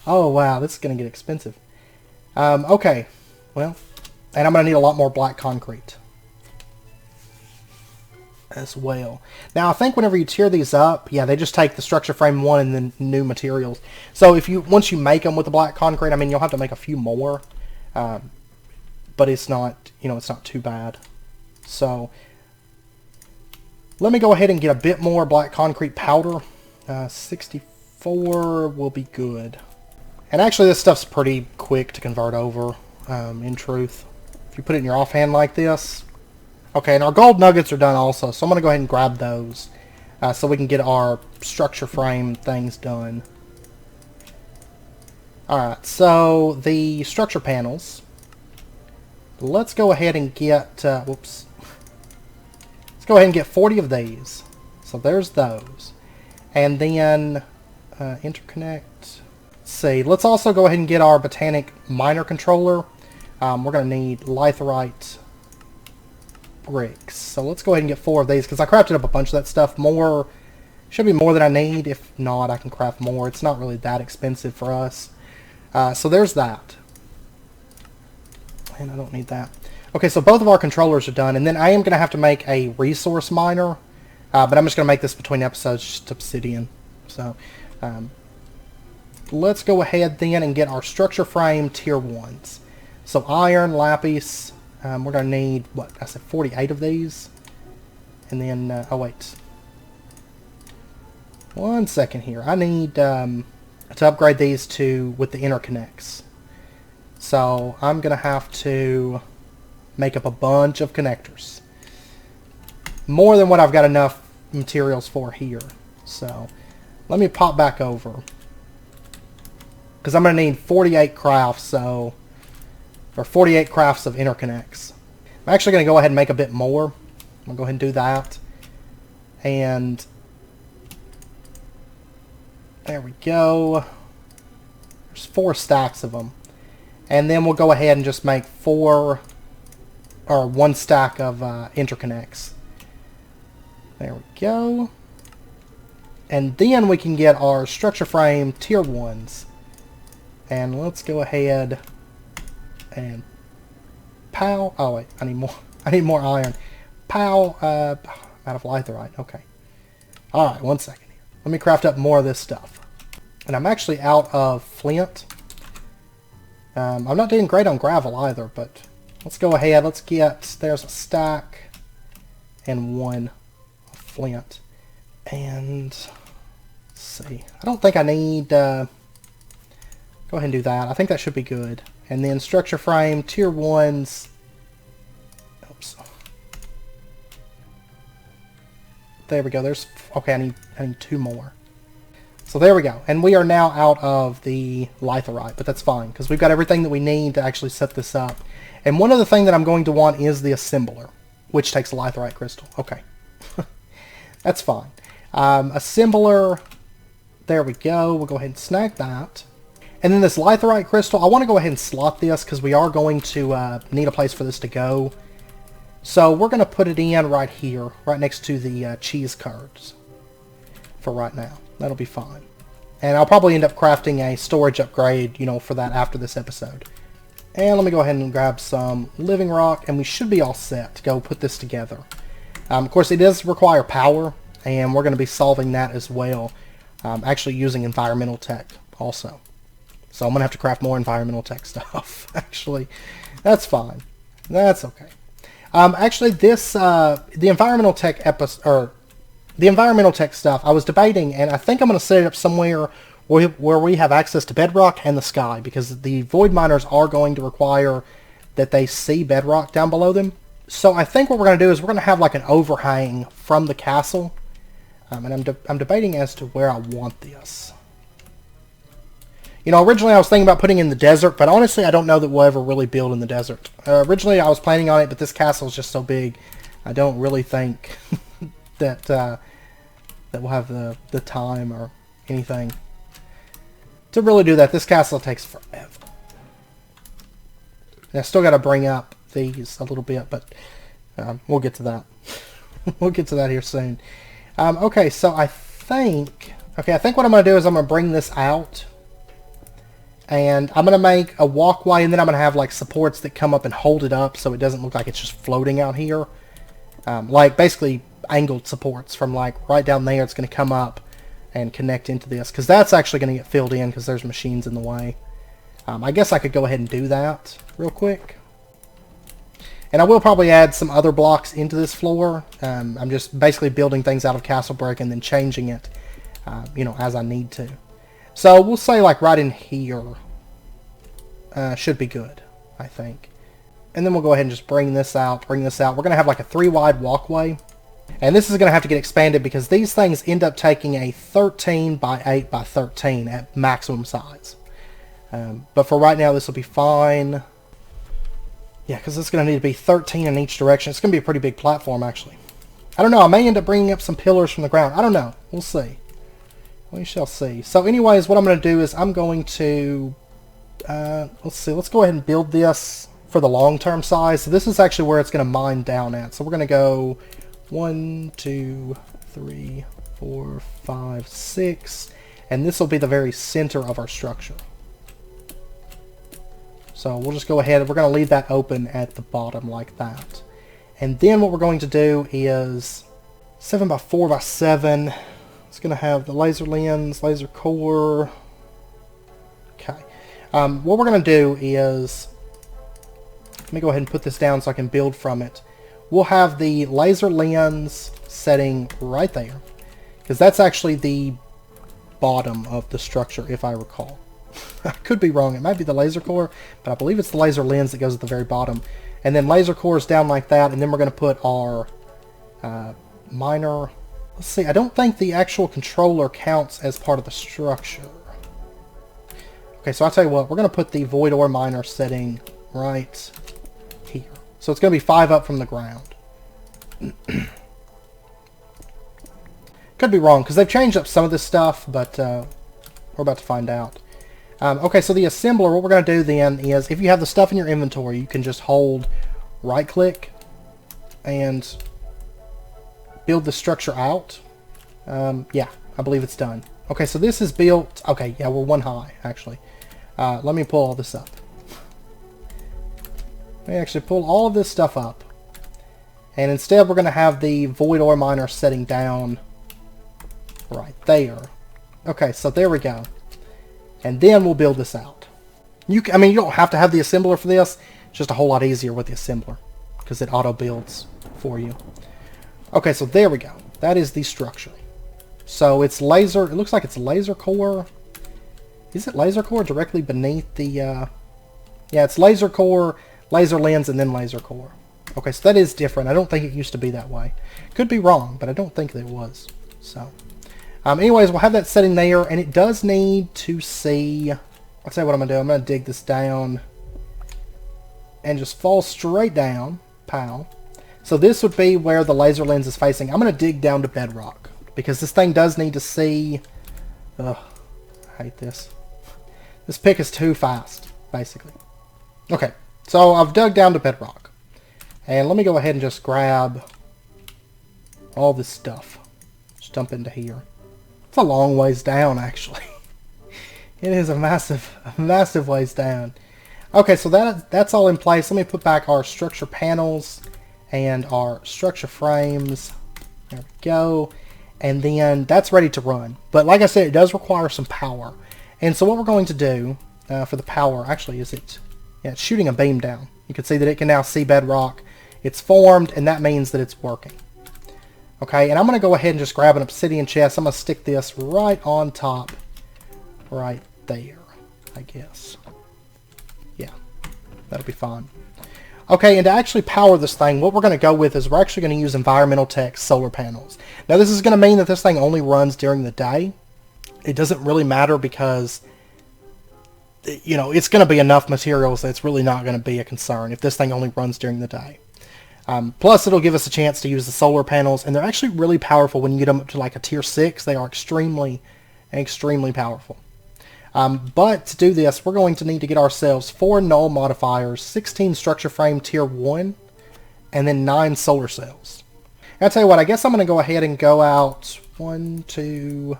[SPEAKER 1] Oh, wow. This is going to get expensive. Okay. Well, and I'm going to need a lot more black concrete as well. Now, I think whenever you tear these up, yeah, they just take the structure frame one and then new materials. So if you once you make them with the black concrete, I mean, you'll have to make a few more. But it's not, it's not too bad. So let me go ahead and get a bit more black concrete powder. 64 will be good. And actually this stuff's pretty quick to convert over, in truth. If you put it in your offhand like this. Okay, and our gold nuggets are done also, so I'm going to go ahead and grab those so we can get our structure frame things done. Alright, so the structure panels. Let's go ahead and get, whoops. Let's go ahead and get 40 of these. So there's those. And then, interconnect. Let's see, let's also go ahead and get our Botanic Minor controller. We're going to need litherite bricks. So let's go ahead and get 4 of these, because I crafted up a bunch of that stuff. Should be more than I need. If not, I can craft more. It's not really that expensive for us. So there's that. And I don't need that. Okay, so both of our controllers are done, and then I am going to have to make a resource miner, but I'm just going to make this between episodes, just obsidian. So let's go ahead then and get our structure frame tier 1s. So iron, lapis, we're going to need, what, I said 48 of these. And then, oh wait. 1 second here. I need to upgrade these with the interconnects. So I'm going to have to make up a bunch of connectors. More than what I've got enough materials for here. So let me pop back over. Because I'm going to need 48 crafts, or 48 crafts of interconnects. I'm actually going to go ahead and make a bit more. I'm going to go ahead and do that. And there we go. There's 4 stacks of them. And then we'll go ahead and just make 1 stack of interconnects. There we go. And then we can get our structure frame tier 1s. And let's go ahead and pow. Oh wait, I need more. I need more iron. Pow. Out of litherite. Okay. All right. 1 second here. Let me craft up more of this stuff. And I'm actually out of flint. I'm not doing great on gravel either, but let's go ahead. Let's get, there's a stack and 1 flint. And let's see. I don't think I need, go ahead and do that. I think that should be good. And then structure frame, tier 1s. Oops. There we go. There's, okay, I need 2 more. So there we go. And we are now out of the litherite, but that's fine, because we've got everything that we need to actually set this up. And one other thing that I'm going to want is the assembler, which takes a litherite crystal. Okay. That's fine. Assembler, there we go. We'll go ahead and snag that. And then this litherite crystal, I want to go ahead and slot this, because we are going to need a place for this to go. So we're going to put it in right here, right next to the cheese curds for right now. That'll be fine. And I'll probably end up crafting a storage upgrade, for that after this episode. And let me go ahead and grab some living rock, and we should be all set to go put this together. Of course, it does require power, and we're going to be solving that as well, actually using environmental tech also. So I'm going to have to craft more environmental tech stuff, actually. That's fine. That's okay. Actually, this the environmental tech episode, or the environmental tech stuff, I was debating, and I think I'm going to set it up somewhere where we have access to bedrock and the sky, because the void miners are going to require that they see bedrock down below them. So I think what we're going to do is we're going to have like an overhang from the castle, and I'm debating as to where I want this. You know, originally I was thinking about putting in the desert, but honestly I don't know that we'll ever really build in the desert. Originally I was planning on it, but this castle is just so big, I don't really think that that we'll have the time or anything to really do that. This castle takes forever. And I still got to bring up these a little bit, but we'll get to that. We'll get to that here soon. Okay, so I think what I'm going to do is I'm going to bring this out, and I'm going to make a walkway, and then I'm going to have like supports that come up and hold it up so it doesn't look like it's just floating out here. Like basically angled supports from like right down there. It's going to come up and connect into this, because that's actually going to get filled in because there's machines in the way. I guess I could go ahead and do that real quick. And I will probably add some other blocks into this floor. I'm just basically building things out of castle brick and then changing it, you know, as I need to. So we'll say like right in here should be good, I think. And then we'll go ahead and just bring this out. We're going to have like a 3-wide walkway. And this is going to have to get expanded because these things end up taking a 13 by 8 by 13 at maximum size. But for right now, this will be fine. Yeah, because it's going to need to be 13 in each direction. It's going to be a pretty big platform, actually. I don't know. I may end up bringing up some pillars from the ground. I don't know. We'll see. We shall see. So anyways, what I'm going to do is I'm going to... let's see. Let's go ahead and build this for the long-term size. So this is actually where it's going to mine down at. So we're going to go 1, 2, 3, 4, 5, 6. And this will be the very center of our structure. So we'll just go ahead, we're going to leave that open at the bottom like that. And then what we're going to do is 7 by 4 by 7. It's going to have the laser lens, laser core. Okay. What we're going to do is, let me go ahead and put this down so I can build from it. We'll have the laser lens setting right there, because that's actually the bottom of the structure, if I recall. I could be wrong. It might be the laser core, but I believe it's the laser lens that goes at the very bottom. And then laser core is down like that, and then we're going to put our miner. Let's see. I don't think the actual controller counts as part of the structure. Okay, so I'll tell you what. We're going to put the void ore miner setting right here. So it's going to be 5 up from the ground. Could be wrong, because they've changed up some of this stuff, but we're about to find out. Okay, so the assembler, what we're going to do then is, if you have the stuff in your inventory, you can just hold right-click and build the structure out. Yeah, I believe it's done. Okay, so this is built... Okay, yeah, we're 1 high, actually. Let me pull all this up. Let me actually pull all of this stuff up. And instead, we're going to have the void ore miner setting down right there. Okay, so there we go. And then we'll build this out. I mean, you don't have to have the assembler for this. It's just a whole lot easier with the assembler, because it auto builds for you. Okay, so there we go. That is the structure. So it's laser. It looks like it's laser core. Is it laser core directly beneath the... Yeah, it's laser core, laser lens, and then laser core. Okay, so that is different. I don't think it used to be that way. Could be wrong, but I don't think that it was. So... anyways, we'll have that setting there, and it does need to see... I'll tell you what I'm going to do. I'm going to dig this down and just fall straight down. Pow. So this would be where the laser lens is facing. I'm going to dig down to bedrock, because this thing does need to see... Ugh, I hate this. This pick is too fast, basically. Okay, so I've dug down to bedrock. And let me go ahead and just grab all this stuff. Just dump into here. It's a long ways down, actually. It is a massive ways down. Okay, so that's all in place. Let me put back our structure panels and our structure frames. There we go. And then that's ready to run. But like I said, it does require some power. And so what we're going to do for the power, actually, is yeah, it's shooting a beam down. You can see that it can now see bedrock. It's formed, and that means that it's working. Okay, and I'm going to go ahead and just grab an obsidian chest. I'm going to stick this right on top, right there, I guess. Yeah, that'll be fine. Okay, and to actually power this thing, what we're going to go with is we're actually going to use Environmental Tech solar panels. Now, this is going to mean that this thing only runs during the day. It doesn't really matter because, you know, it's going to be enough materials that it's really not going to be a concern if this thing only runs during the day. Plus, it'll give us a chance to use the solar panels, and they're actually really powerful when you get them up to like a tier 6. They are extremely, extremely powerful. But to do this, we're going to need to get ourselves 4 null modifiers, 16 structure frame tier 1, and then 9 solar cells. And I'll tell you what, I guess I'm going to go ahead and go out 1, 2,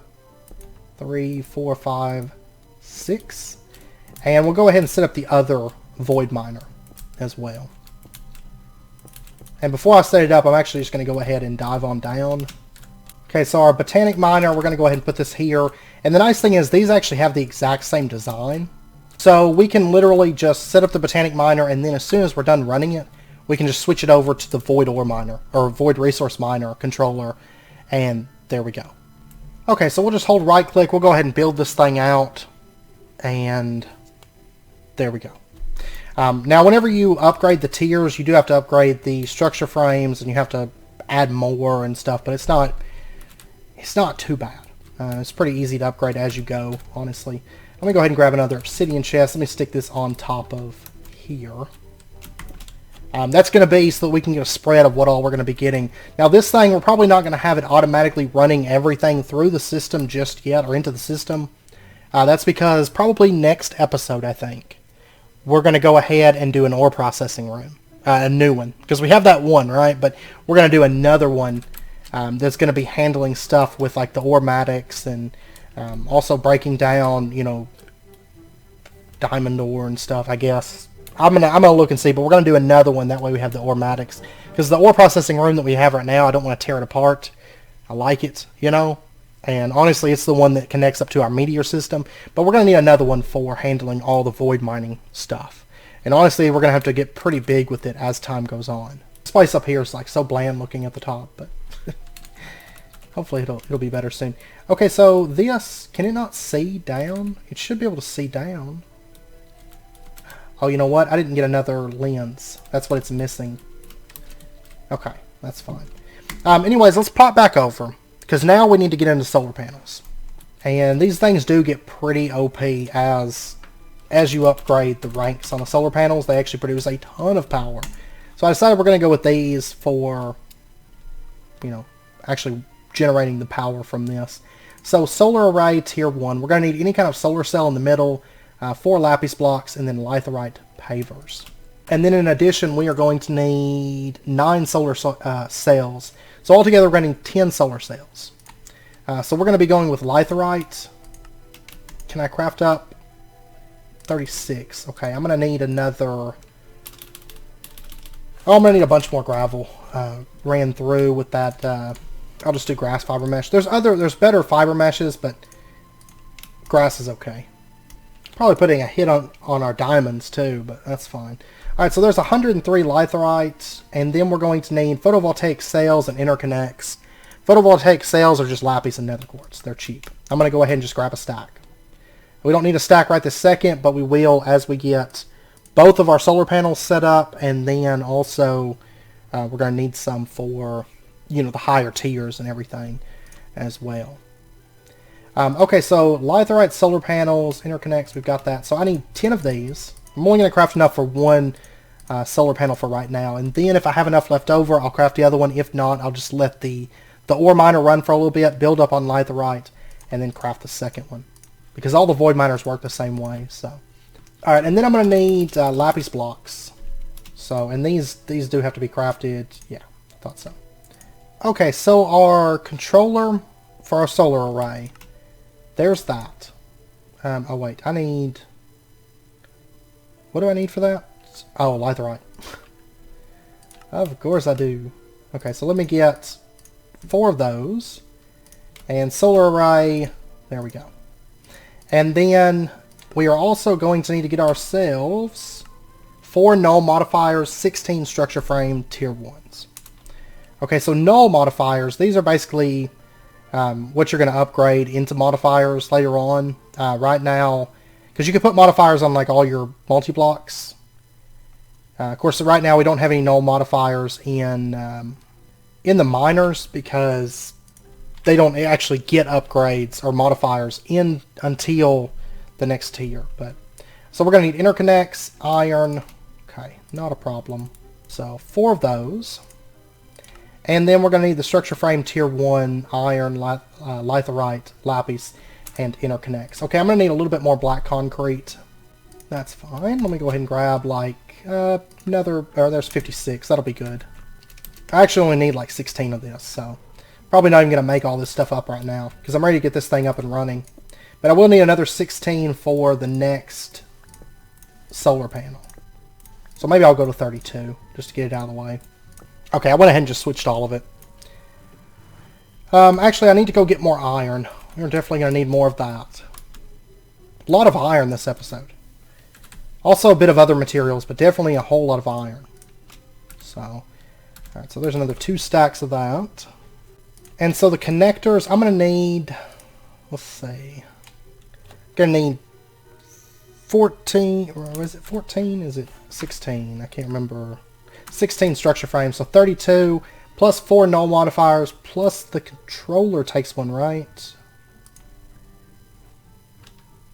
[SPEAKER 1] 3, 4, 5, 6. And we'll go ahead and set up the other void miner as well. And before I set it up, I'm actually just going to go ahead and dive on down. Okay, so our Botanic Minor, we're going to go ahead and put this here. And the nice thing is these actually have the exact same design. So we can literally just set up the Botanic Minor, and then as soon as we're done running it, we can just switch it over to the Void Ore Miner, or Void Resource Miner controller, and there we go. Okay, so we'll just hold right click, we'll go ahead and build this thing out, and there we go. Now whenever you upgrade the tiers, you do have to upgrade the structure frames, and you have to add more and stuff, but it's not too bad. It's pretty easy to upgrade as you go, honestly. Let me go ahead and grab another obsidian chest. Let me stick this on top of here. That's going to be so that we can get a spread of what all we're going to be getting. Now this thing, we're probably not going to have it automatically running everything through the system just yet, or into the system. That's because probably next episode, I think, we're going to go ahead and do an ore processing room. A new one. Because we have that one, right? But we're going to do another one that's going to be handling stuff with like the orematics and also breaking down, you know, diamond ore and stuff, I guess. I'm gonna look and see, but we're gonna do another one. That way we have the orematics, because the ore processing room that we have right now, I don't want to tear it apart. I like it, you know. And honestly, it's the one that connects up to our meteor system. But we're gonna need another one for handling all the void mining stuff. And honestly, we're gonna have to get pretty big with it as time goes on. This place up here is like so bland looking at the top, but hopefully it'll be better soon. Okay, so this, can it not see down? It should be able to see down. Oh, you know what? I didn't get another lens. That's what it's missing. Okay, that's fine. Anyways, let's pop back over, because now we need to get into solar panels. And these things do get pretty OP as you upgrade the ranks on the solar panels. They actually produce a ton of power. So I decided we're going to go with these for, you know, actually generating the power from this. So solar array tier 1. We're going to need any kind of solar cell in the middle, 4 lapis blocks, and then litherite pavers. And then in addition, we are going to need 9 solar cells. So altogether, we're going to need 10 solar cells. So we're going to be going with litherite. Can I craft up 36? Okay, I'm going to need another... Oh, I'm going to need a bunch more gravel ran through with that. I'll just do grass fiber mesh. There's better fiber meshes, but grass is okay. Probably putting a hit on our diamonds too, but that's fine. Alright, so there's 103 litherite, and then we're going to need photovoltaic cells and interconnects. Photovoltaic cells are just lapis and nether quartz. They're cheap. I'm going to go ahead and just grab a stack. We don't need a stack right this second, but we will as we get both of our solar panels set up, and then also we're going to need some for, you know, the higher tiers and everything as well. Okay, so litherite solar panels, interconnects, we've got that. So I need 10 of these. I'm only going to craft enough for one solar panel for right now. And then if I have enough left over, I'll craft the other one. If not, I'll just let the ore miner run for a little bit, build up on litherite, and then craft the second one. Because all the void miners work the same way. So, alright, and then I'm going to need lapis blocks. So, and these do have to be crafted. Yeah, I thought so. Okay, so our controller for our solar array. There's that. Oh wait, I need... What do I need for that? Oh, litherite. Of course I do. Okay, so let me get 4 of those. And solar array, there we go. And then we are also going to need to get ourselves 4 null modifiers, 16 structure frame tier 1s. Okay, so null modifiers, these are basically what you're going to upgrade into modifiers later on. Right now, because you can put modifiers on like all your multi-blocks. Of course, right now we don't have any null modifiers in the miners because they don't actually get upgrades or modifiers in until the next tier. But so we're going to need interconnects, iron. Okay, not a problem. So 4 of those. And then we're going to need the structure frame tier 1, iron, litherite, lapis, and interconnects. Okay, I'm going to need a little bit more black concrete. That's fine. Let me go ahead and grab like another, there's 56. That'll be good. I actually only need like 16 of this, so probably not even going to make all this stuff up right now because I'm ready to get this thing up and running. But I will need another 16 for the next solar panel. So maybe I'll go to 32 just to get it out of the way. Okay, I went ahead and just switched all of it. Actually, I need to go get more iron. We're definitely going to need more of that. A lot of iron this episode. Also a bit of other materials, but definitely a whole lot of iron. So, alright, so there's another 2 stacks of that. And so the connectors, I'm going to need, let's see, I'm going to need 14, or is it 14? Is it 16? I can't remember. 16 structure frames, so 32 plus 4 null modifiers plus the controller takes one, right?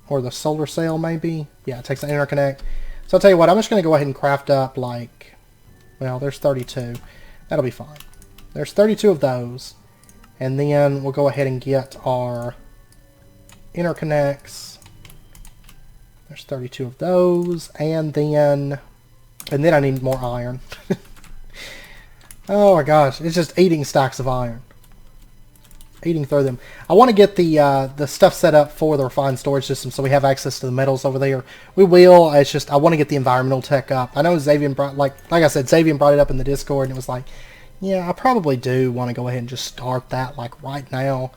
[SPEAKER 1] Or the solar cell maybe? Yeah, it takes an interconnect. So I'll tell you what, I'm just going to go ahead and craft up like, well, there's 32. That'll be fine. There's 32 of those. And then we'll go ahead and get our interconnects. There's 32 of those. And then I need more iron. Oh my gosh, it's just eating stacks of iron. Eating through them. I want to get the stuff set up for the refined storage system so we have access to the metals over there. We will. It's just I want to get the environmental tech up. I know Xavier brought, like I said, Xavier brought it up in the Discord, and it was like, yeah, I probably do want to go ahead and just start that like right now,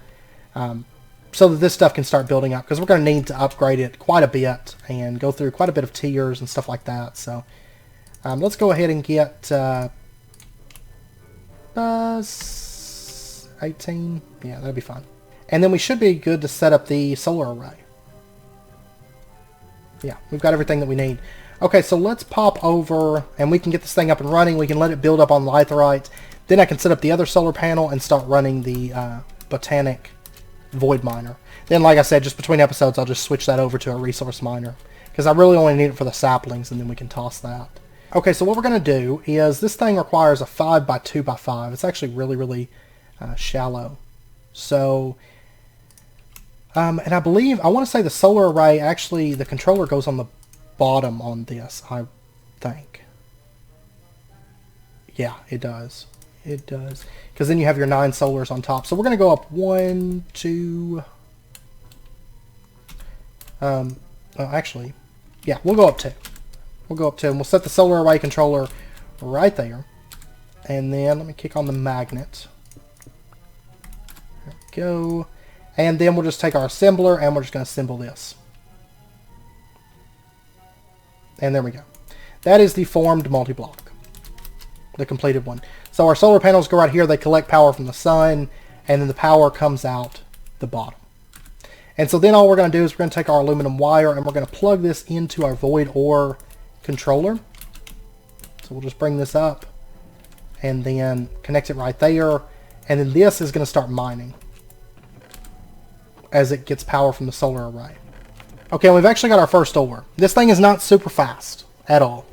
[SPEAKER 1] so that this stuff can start building up because we're going to need to upgrade it quite a bit and go through quite a bit of tiers and stuff like that. So let's go ahead and get 18. Yeah, that'll be fine. And then we should be good to set up the solar array. Yeah, we've got everything that we need. Okay, so let's pop over and we can get this thing up and running. We can let it build up on litherite. Then I can set up the other solar panel and start running the Botanic Void Miner. Then, like I said, just between episodes, I'll just switch that over to a resource miner because I really only need it for the saplings, and then we can toss that. Okay, so what we're going to do is this thing requires a 5x2x5. It's actually really, really shallow. So, and I believe, I want to say the solar array, actually, the controller goes on the bottom on this, I think. Yeah, it does. It does. Because then you have your 9 solars on top. So we're going to go up 1, 2... actually, yeah, we'll go up 2. We'll go up 2, and we'll set the solar array controller right there. And then, let me kick on the magnet. There we go. And then we'll just take our assembler, and we're just going to assemble this. And there we go. That is the formed multi-block. The completed one. So our solar panels go right here. They collect power from the sun, and then the power comes out the bottom. And so then all we're going to do is we're going to take our aluminum wire, and we're going to plug this into our void ore controller. So we'll just bring this up and then connect it right there, and then this is going to start mining as it gets power from the solar array. Okay, we've actually got our first ore. This thing is not super fast at all.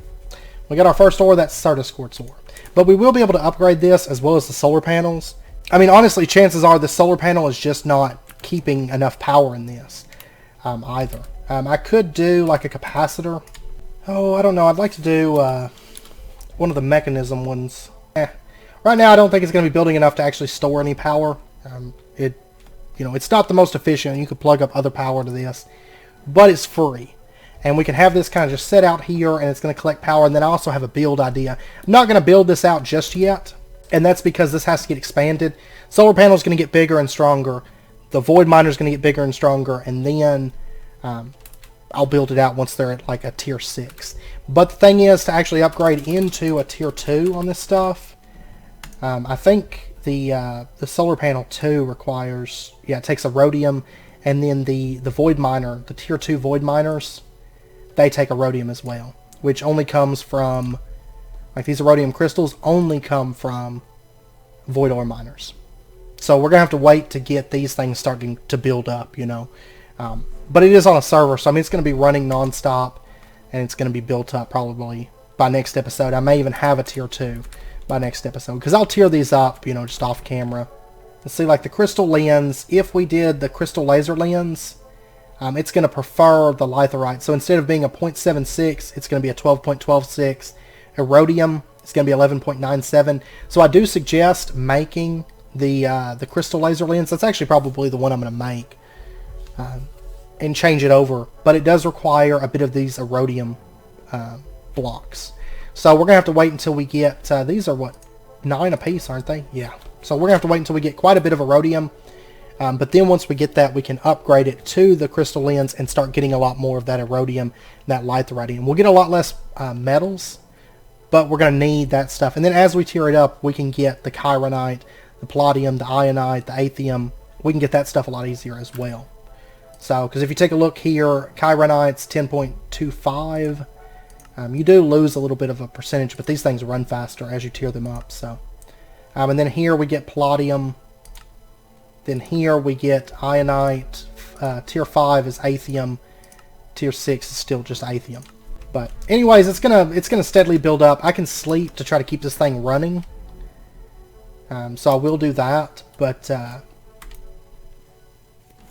[SPEAKER 1] We got our first ore, that's Certus quartz ore. But we will be able to upgrade this as well as the solar panels. I mean, honestly, chances are the solar panel is just not keeping enough power in this either. I could do like a capacitor. Oh, I don't know. I'd like to do one of the mechanism ones. Right now, I don't think it's going to be building enough to actually store any power. It's not the most efficient. You could plug up other power to this, but it's free. And we can have this kind of just set out here, and it's going to collect power. And then I also have a build idea. I'm not going to build this out just yet, and that's because this has to get expanded. Solar panel is going to get bigger and stronger. The void miner is going to get bigger and stronger, and then I'll build it out once they're at like a tier 6. But the thing is, to actually upgrade into a tier 2 on this stuff, I think the solar panel 2 requires, yeah, it takes a rhodium, and then the void miner, the tier 2 void miners, they take a rhodium as well, which only comes from, like these rhodium crystals only come from void ore miners. So we're going to have to wait to get these things starting to build up, you know. But it is on a server, so I mean it's going to be running non-stop, and it's going to be built up probably by next episode. I may even have a tier 2 by next episode, because I'll tier these up, you know, just off camera. Let's see, like the crystal lens, if we did the crystal laser lens, it's going to prefer the litherite. So instead of being a 0.76, it's going to be a 12.126. A rhodium, it's going to be 11.97. So I do suggest making the crystal laser lens. That's actually probably the one I'm going to make, and change it over. But it does require a bit of these rhodium blocks. So we're going to have to wait until we get, these are what, 9 a piece, aren't they? Yeah. So we're going to have to wait until we get quite a bit of a rhodium. But then once we get that, we can upgrade it to the crystal lens and start getting a lot more of that rhodium, that litherite. We'll get a lot less metals, but we're going to need that stuff. And then as we tier it up, we can get the chironite, the palladium, the ionite, the athium. We can get that stuff a lot easier as well. So, because if you take a look here, chironite's 10.25. You do lose a little bit of a percentage, but these things run faster as you tier them up. So, and then here we get palladium. Then here we get ionite. Tier 5 is athium. Tier 6 is still just athium. But anyways, it's gonna steadily build up. I can sleep to try to keep this thing running. So I will do that. But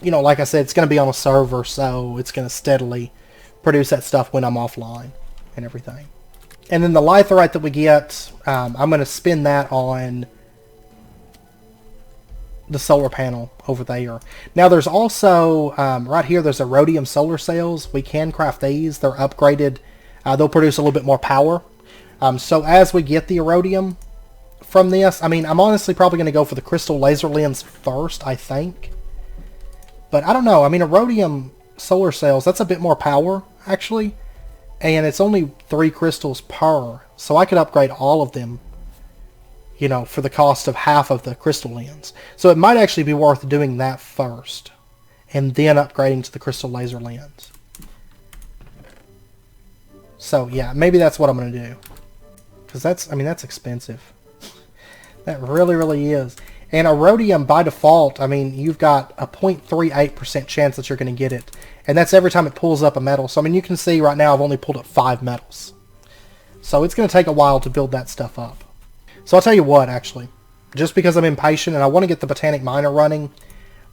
[SPEAKER 1] you know, like I said, it's gonna be on a server, so it's gonna steadily produce that stuff when I'm offline and everything. And then the litherite that we get, I'm going to spend that on the solar panel over there. Now there's also, right here, there's a rhodium solar cells. We can craft these. They're upgraded. They'll produce a little bit more power. So as we get the rhodium from this, I mean, I'm honestly probably going to go for the crystal laser lens first, I think. But I don't know. I mean, a rhodium solar cells, that's a bit more power, actually. And it's only 3 crystals per, so I could upgrade all of them, you know, for the cost of half of the crystal lens. So it might actually be worth doing that first, and then upgrading to the crystal laser lens. So yeah, maybe that's what I'm going to do. Because that's, I mean, that's expensive. That really, really is. And a rhodium, by default, I mean, you've got a 0.38% chance that you're going to get it. And that's every time it pulls up a metal. So, I mean, you can see right now I've only pulled up 5 metals. So it's going to take a while to build that stuff up. So I'll tell you what, actually. Just because I'm impatient and I want to get the Botanic Minor running,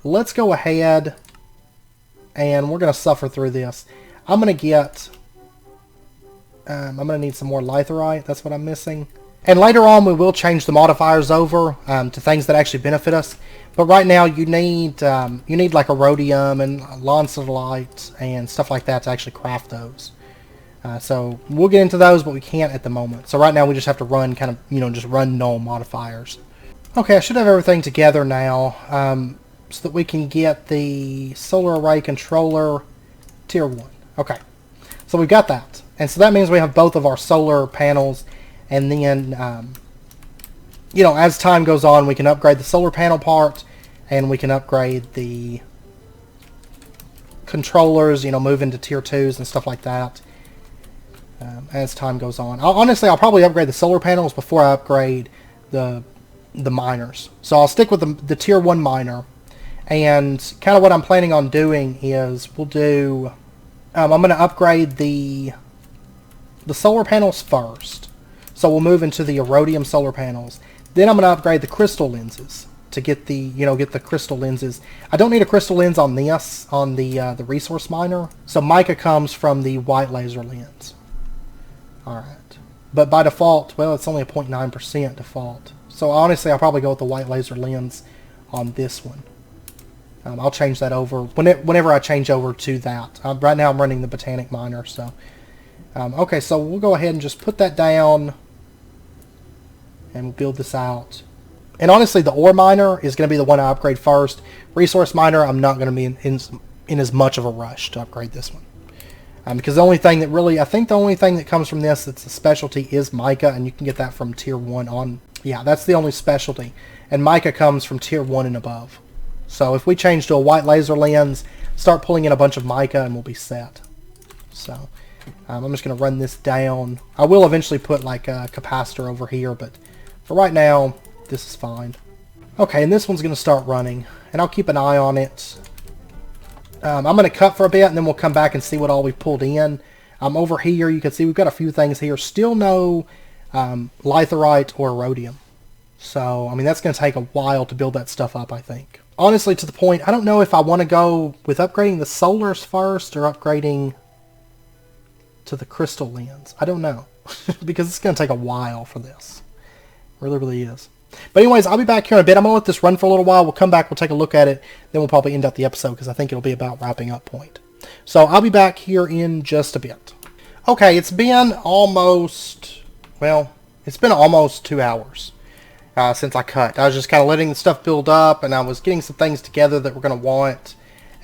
[SPEAKER 1] let's go ahead and we're going to suffer through this. I'm going to get... I'm going to need some more litherite. That's what I'm missing. And later on we will change the modifiers over to things that actually benefit us. But right now you need like a rhodium and lancelite and stuff like that to actually craft those. So we'll get into those, but we can't at the moment. So right now we just have to run kind of, you know, just run null modifiers. Okay, I should have everything together now so that we can get the solar array controller tier 1. Okay, so we've got that. And so that means we have both of our solar panels. And then, you know, as time goes on, we can upgrade the solar panel part, and we can upgrade the controllers, you know, move into tier 2s and stuff like that as time goes on. Honestly, I'll probably upgrade the solar panels before I upgrade the miners. So I'll stick with the tier 1 miner. And kind of what I'm planning on doing is we'll do... I'm going to upgrade the solar panels first. So we'll move into the rhodium solar panels. Then I'm going to upgrade the crystal lenses to get the, you know, get the crystal lenses. I don't need a crystal lens on this, on the resource miner. So mica comes from the white laser lens. Alright. But by default, well, it's only a 0.9% default. So honestly, I'll probably go with the white laser lens on this one. I'll change that over whenever I change over to that. Right now I'm running the Botanic Minor, so... okay, so we'll go ahead and just put that down. And we'll build this out. And honestly, the ore miner is going to be the one I upgrade first. Resource miner, I'm not going to be in as much of a rush to upgrade this one. Because the only thing that really, I think the only thing that comes from this that's a specialty is mica, and you can get that from tier 1 on. Yeah, that's the only specialty. And mica comes from tier 1 and above. So if we change to a white laser lens, start pulling in a bunch of mica, and we'll be set. So I'm just going to run this down. I will eventually put like a capacitor over here, but for right now, this is fine. Okay, and this one's going to start running, and I'll keep an eye on it. I'm going to cut for a bit, and then we'll come back and see what all we've pulled in. Over here, you can see we've got a few things here. Still no litherite or rhodium. So, I mean, that's going to take a while to build that stuff up, I think. Honestly, to the point, I don't know if I want to go with upgrading the solars first or upgrading to the crystal lens. I don't know. Because it's going to take a while for this. It really, really is. But anyways, I'll be back here in a bit. I'm going to let this run for a little while. We'll come back, we'll take a look at it, then we'll probably end up the episode because I think it'll be about wrapping up point. So I'll be back here in just a bit. Okay, it's been almost, well, it's been almost 2 hours since I cut. I was just kind of letting the stuff build up, and I was getting some things together that we're going to want.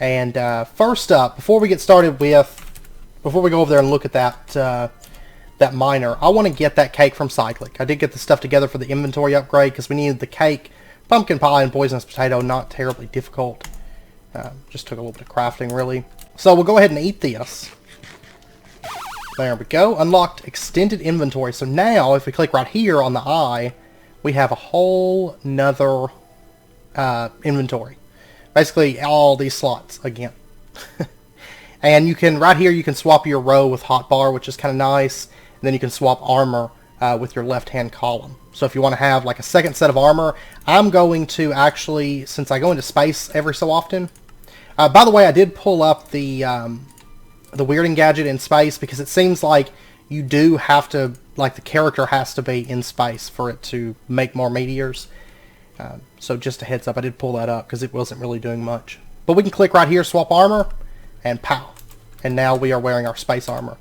[SPEAKER 1] And first up, before we get started with, before we go over there and look at that miner, I want to get that cake from Cyclic. I did get the stuff together for the inventory upgrade because we needed the cake, pumpkin pie, and poisonous potato. Not terribly difficult. Just took a little bit of crafting, really. So we'll go ahead and eat this. There we go. Unlocked extended inventory. So now, if we click right here on the eye, we have a whole nother inventory. Basically, all these slots again. And you can, right here, you can swap your row with hotbar, which is kind of nice. And then you can swap armor with your left-hand column. So if you want to have like a second set of armor, I'm going to actually, since I go into space every so often. By the way, I did pull up the weirding gadget in space because it seems like you do have to, like the character has to be in space for it to make more meteors. So just a heads up, I did pull that up because it wasn't really doing much. But we can click right here, swap armor, and pow. And now we are wearing our space armor.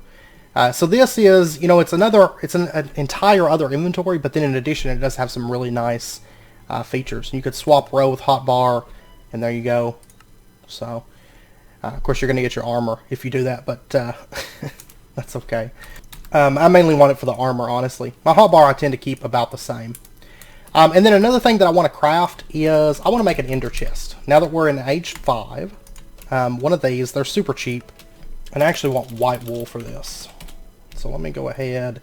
[SPEAKER 1] So this is, you know, it's an entire other inventory, but then in addition, it does have some really nice features. You could swap row with hotbar, and there you go. So, of course, you're going to get your armor if you do that, but that's okay. I mainly want it for the armor, honestly. My hotbar I tend to keep about the same. And then another thing that I want to craft is I want to make an ender chest. Now that we're in age 5, one of these, they're super cheap, and I actually want white wool for this. So let me go ahead,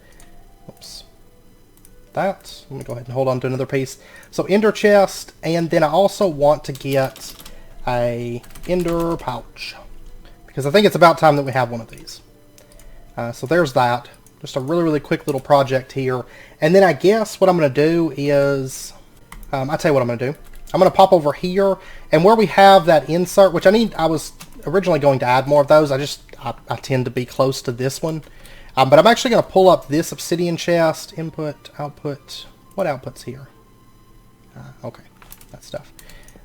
[SPEAKER 1] oops, let me go ahead and hold on to another piece. So ender chest, and then I also want to get a ender pouch, because I think it's about time that we have one of these. So there's that. Just a really, really quick little project here. And then I guess what I'm going to do is, I'll tell you what I'm going to do. I'm going to pop over here, and where we have that insert, which I was originally going to add more of those. I tend to be close to this one. But I'm actually going to pull up this obsidian chest, input, output. What output's here? Okay, that stuff.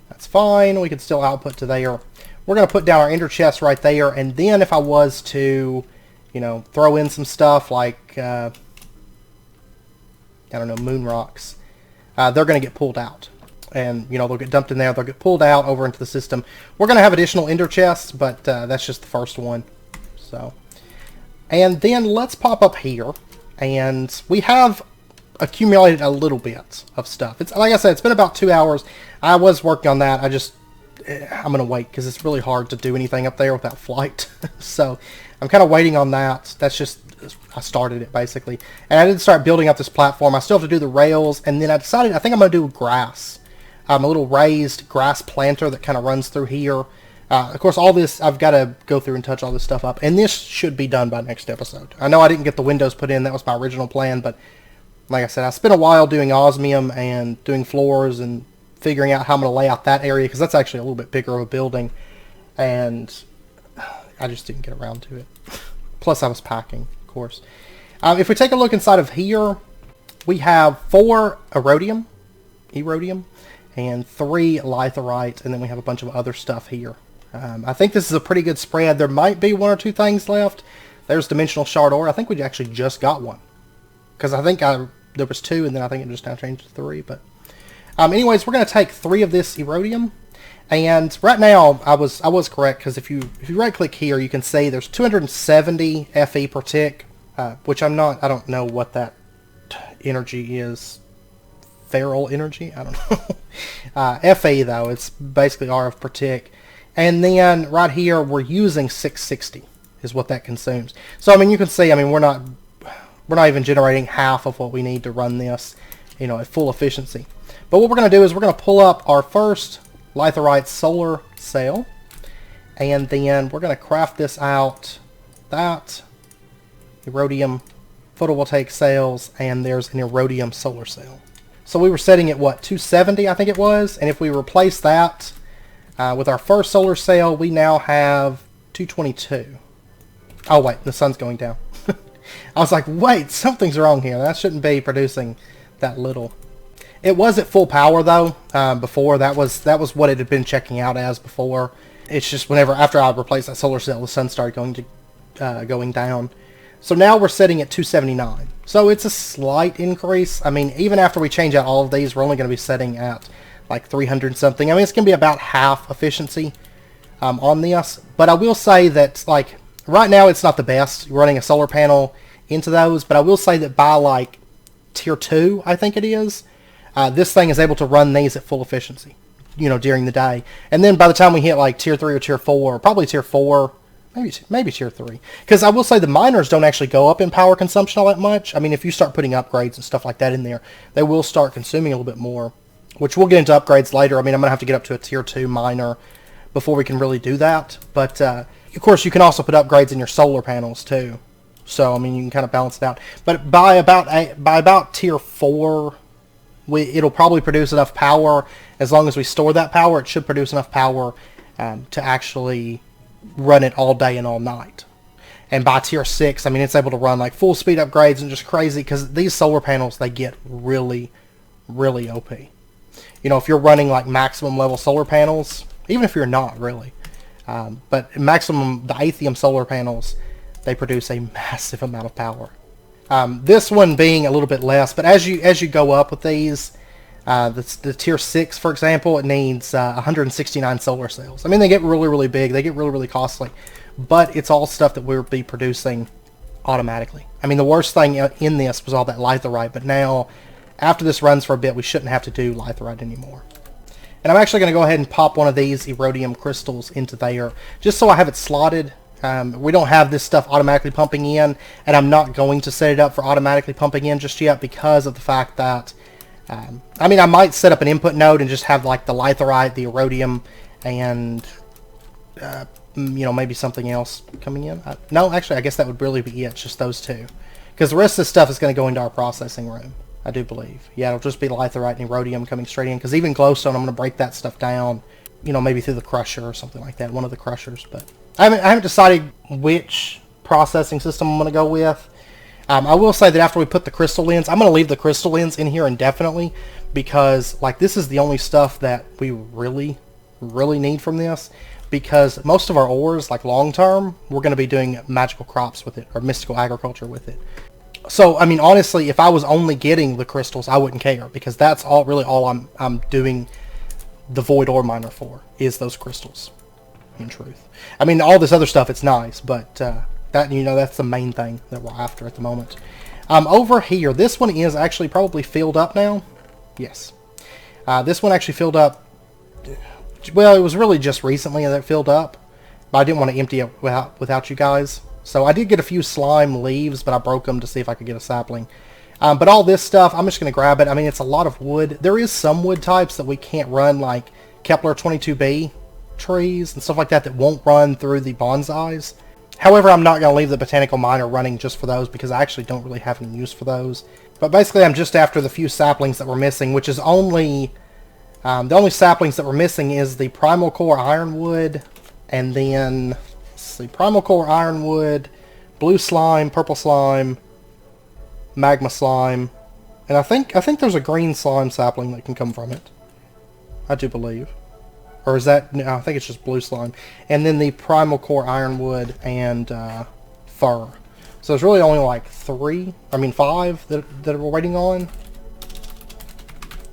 [SPEAKER 1] That's fine. We can still output to there. We're going to put down our ender chest right there, and then if I was to, you know, throw in some stuff like, I don't know, moon rocks, they're going to get pulled out. And, you know, they'll get dumped in there. They'll get pulled out over into the system. We're going to have additional ender chests, but that's just the first one. So, and then let's pop up here, and we have accumulated a little bit of stuff. It's like I said, it's been about 2 hours. I was working on that. I'm going to wait because it's really hard to do anything up there without flight. So I'm kind of waiting on that. That's just, I started it basically. And I did start building up this platform. I still have to do the rails, and then I decided I think I'm going to do grass. A little raised grass planter that kind of runs through here. Of course, all this, I've got to go through and touch all this stuff up. And this should be done by next episode. I know I didn't get the windows put in. That was my original plan. But like I said, I spent a while doing osmium and doing floors and figuring out how I'm going to lay out that area, because that's actually a little bit bigger of a building. And I just didn't get around to it. Plus, I was packing, of course. If we take a look inside of here, we have 4 Rhodium, and 3 litherite, and then we have a bunch of other stuff here. I think this is a pretty good spread. There might be 1 or 2 things left. There's dimensional shard ore. I think we actually just got one, because I think there was 2, and then I think it just now changed to 3. But anyways, we're going to take 3 of this Rhodium, And right now, I was correct, because if you right click here, you can see there's 270 FE per tick, which I don't know what that energy is. Feral energy? I don't know. FE though, it's basically RF per tick. And then right here, we're using 660 is what that consumes. So I mean, you can see, I mean, we're not even generating half of what we need to run this, you know, at full efficiency. But what we're going to do is we're going to pull up our first litherite solar cell, and then we're going to craft this out. That Rhodium photovoltaic cells, and there's an Rhodium solar cell. So we were setting at what, 270 I think it was, and if we replace that with our first solar cell, we now have 222. Oh wait, the sun's going down. I was like, wait, something's wrong here. That shouldn't be producing that little. It was at full power though. Before that was what it had been checking out as before. It's just after I replaced that solar cell, the sun started going down. So now we're setting at 279. So it's a slight increase. I mean, even after we change out all of these, we're only going to be setting at like 300 something. I mean, it's going to be about half efficiency on this. But I will say that, like, right now it's not the best running a solar panel into those. But I will say that by like tier 2, I think it is, this thing is able to run these at full efficiency, you know, during the day. And then by the time we hit like tier 3 or tier 4, probably tier 4, maybe tier 3. Because I will say the miners don't actually go up in power consumption all that much. I mean, if you start putting upgrades and stuff like that in there, they will start consuming a little bit more, which we'll get into upgrades later. I mean, I'm going to have to get up to a tier 2 miner before we can really do that. But, of course, you can also put upgrades in your solar panels too. So, I mean, you can kind of balance it out. But by about tier 4, it'll probably produce enough power. As long as we store that power, it should produce enough power to actually run it all day and all night. And by tier 6, I mean, it's able to run like full speed upgrades and just crazy, because these solar panels, they get really, really OP. You know, if you're running like maximum level solar panels, even if you're not really, but maximum, the Atheum solar panels, they produce a massive amount of power. This one being a little bit less, but as you go up with these, the tier 6, for example, it needs 169 solar cells. I mean, they get really, really big. They get really, really costly. But it's all stuff that we'll be producing automatically. I mean, the worst thing in this was all that litherite. But now, after this runs for a bit, we shouldn't have to do litherite anymore. And I'm actually going to go ahead and pop one of these Rhodium crystals into there, just so I have it slotted. We don't have this stuff automatically pumping in, and I'm not going to set it up for automatically pumping in just yet, because of the fact that I mean, I might set up an input node and just have like the litherite, the Rhodium, and you know, maybe something else coming in. No, actually, I guess that would really be it, just those two, because the rest of this stuff is going to go into our processing room, I do believe. Yeah, it'll just be litherite and Rhodium coming straight in, because even glowstone, I'm going to break that stuff down, you know, maybe through the crusher or something like that, one of the crushers. But I haven't decided which processing system I'm going to go with. I will say that after we put the crystal lens, I'm going to leave the crystal lens in here indefinitely, because like this is the only stuff that we really, really need from this, because most of our ores, like long term, we're going to be doing magical crops with it, or mystical agriculture with it. So, I mean, honestly, if I was only getting the crystals, I wouldn't care, because that's really all I'm doing the void ore miner for, is those crystals, in truth. I mean, all this other stuff, it's nice, but that, you know, that's the main thing that we're after at the moment. Over here, this one is actually probably filled up now. Yes. This one actually filled up. Well, it was really just recently that it filled up, but I didn't want to empty it without you guys. So I did get a few slime leaves, but I broke them to see if I could get a sapling. But all this stuff, I'm just going to grab it. I mean, it's a lot of wood. There is some wood types that we can't run, like Kepler 22b trees and stuff like that won't run through the bonsais. However, I'm not going to leave the Botanical Minor running just for those, because I actually don't really have any use for those. But basically, I'm just after the few saplings that we're missing, which is only... the only saplings that we're missing is the Primal Core Ironwood, and then... Let's see, Primal Core Ironwood, Blue Slime, Purple Slime, Magma Slime, and I think there's a Green Slime sapling that can come from it. I do believe. Or is that... No, I think it's just Blue Slime. And then the Primal Core Ironwood and Fur. So there's really only like 5 that we're waiting on.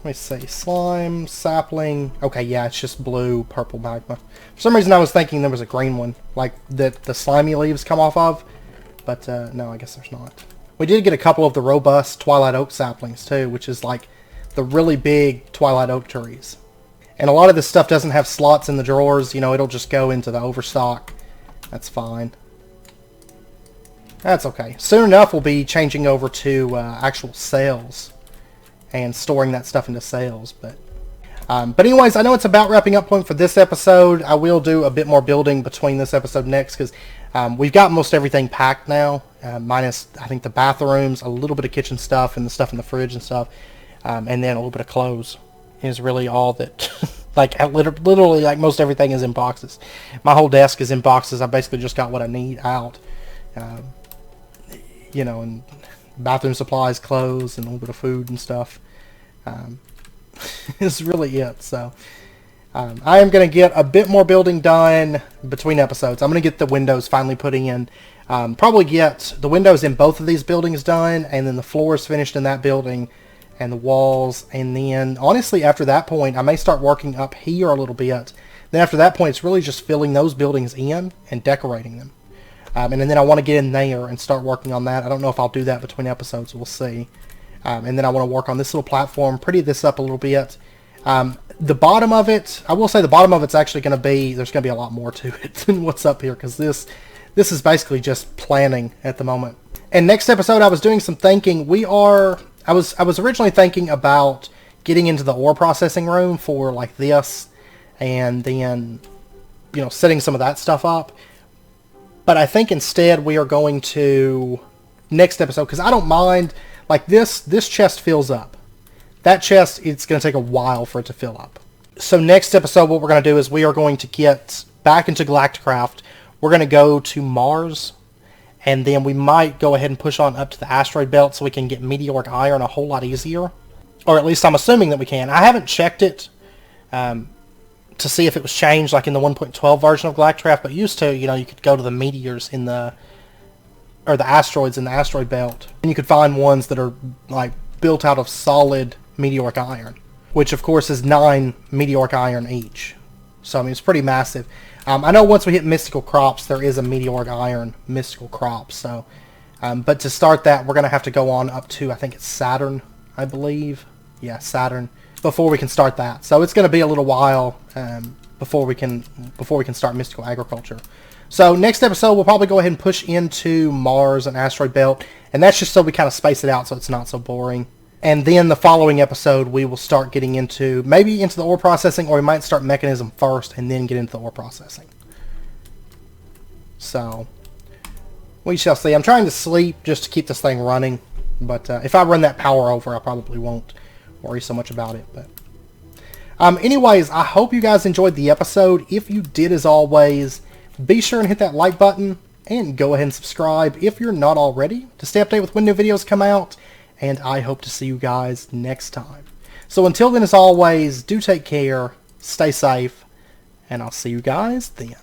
[SPEAKER 1] me see. Slime, sapling. Okay, yeah, it's just blue, purple magma. For some reason I was thinking there was a green one, like that the slimy leaves come off of. But no, I guess there's not. We did get a couple of the robust Twilight Oak saplings too, which is like the really big Twilight Oak trees. And a lot of this stuff doesn't have slots in the drawers, you know, it'll just go into the overstock. That's fine. That's okay. Soon enough we'll be changing over to actual sales and storing that stuff into sales. But anyways, I know it's about wrapping up point for this episode. I will do a bit more building between this episode and next because we've got most everything packed now, minus I think the bathrooms, a little bit of kitchen stuff and the stuff in the fridge and stuff, and then a little bit of clothes is really all that. Like literally like most everything is in boxes. My whole desk is in boxes. I basically just got what I need out. You know, and bathroom supplies, clothes, and a little bit of food and stuff. Is really it. So I am going to get a bit more building done between episodes. I'm going to get the windows finally put in. Probably get the windows in both of these buildings done, and then the floors finished in that building, and the walls. And then, honestly, after that point, I may start working up here a little bit. Then after that point, it's really just filling those buildings in and decorating them. And then I want to get in there and start working on that. I don't know if I'll do that between episodes. We'll see. And then I want to work on this little platform, pretty this up a little bit. The bottom of it, I will say the bottom of it's actually going to be, there's going to be a lot more to it than what's up here, because this is basically just planning at the moment. And next episode I was doing some thinking. I was originally thinking about getting into the ore processing room for like this, and then, you know, setting some of that stuff up. But I think instead we are going to, next episode, because I don't mind, like this chest fills up. That chest, it's going to take a while for it to fill up. So next episode what we're going to do is we are going to get back into galacticraft. We're going to go to Mars, and then we might go ahead and push on up to the Asteroid Belt so we can get meteoric iron a whole lot easier. Or at least I'm assuming that we can. I haven't checked it to see if it was changed like in the 1.12 version of galacticraft, but used to, you know, you could go to the meteors in the, or the asteroids in the Asteroid Belt, and you could find ones that are like built out of solid meteoric iron, which of course is 9 meteoric iron each. So I mean, it's pretty massive. I know once we hit mystical crops, there is a meteoric iron mystical crop. So, but to start that, we're gonna have to go on up to, I think it's Saturn, I believe. Yeah, Saturn, before we can start that. So it's gonna be a little while before we can start mystical agriculture. So next episode, we'll probably go ahead and push into Mars and Asteroid Belt, and that's just so we kind of space it out so it's not so boring. And then the following episode, we will start getting into, maybe into the ore processing, or we might start mechanism first and then get into the ore processing. So, we shall see. I'm trying to sleep just to keep this thing running, but if I run that power over, I probably won't worry so much about it. But anyways, I hope you guys enjoyed the episode. If you did, as always, be sure and hit that like button, and go ahead and subscribe if you're not already, to stay updated with when new videos come out. And I hope to see you guys next time. So until then, as always, do take care, stay safe, and I'll see you guys then.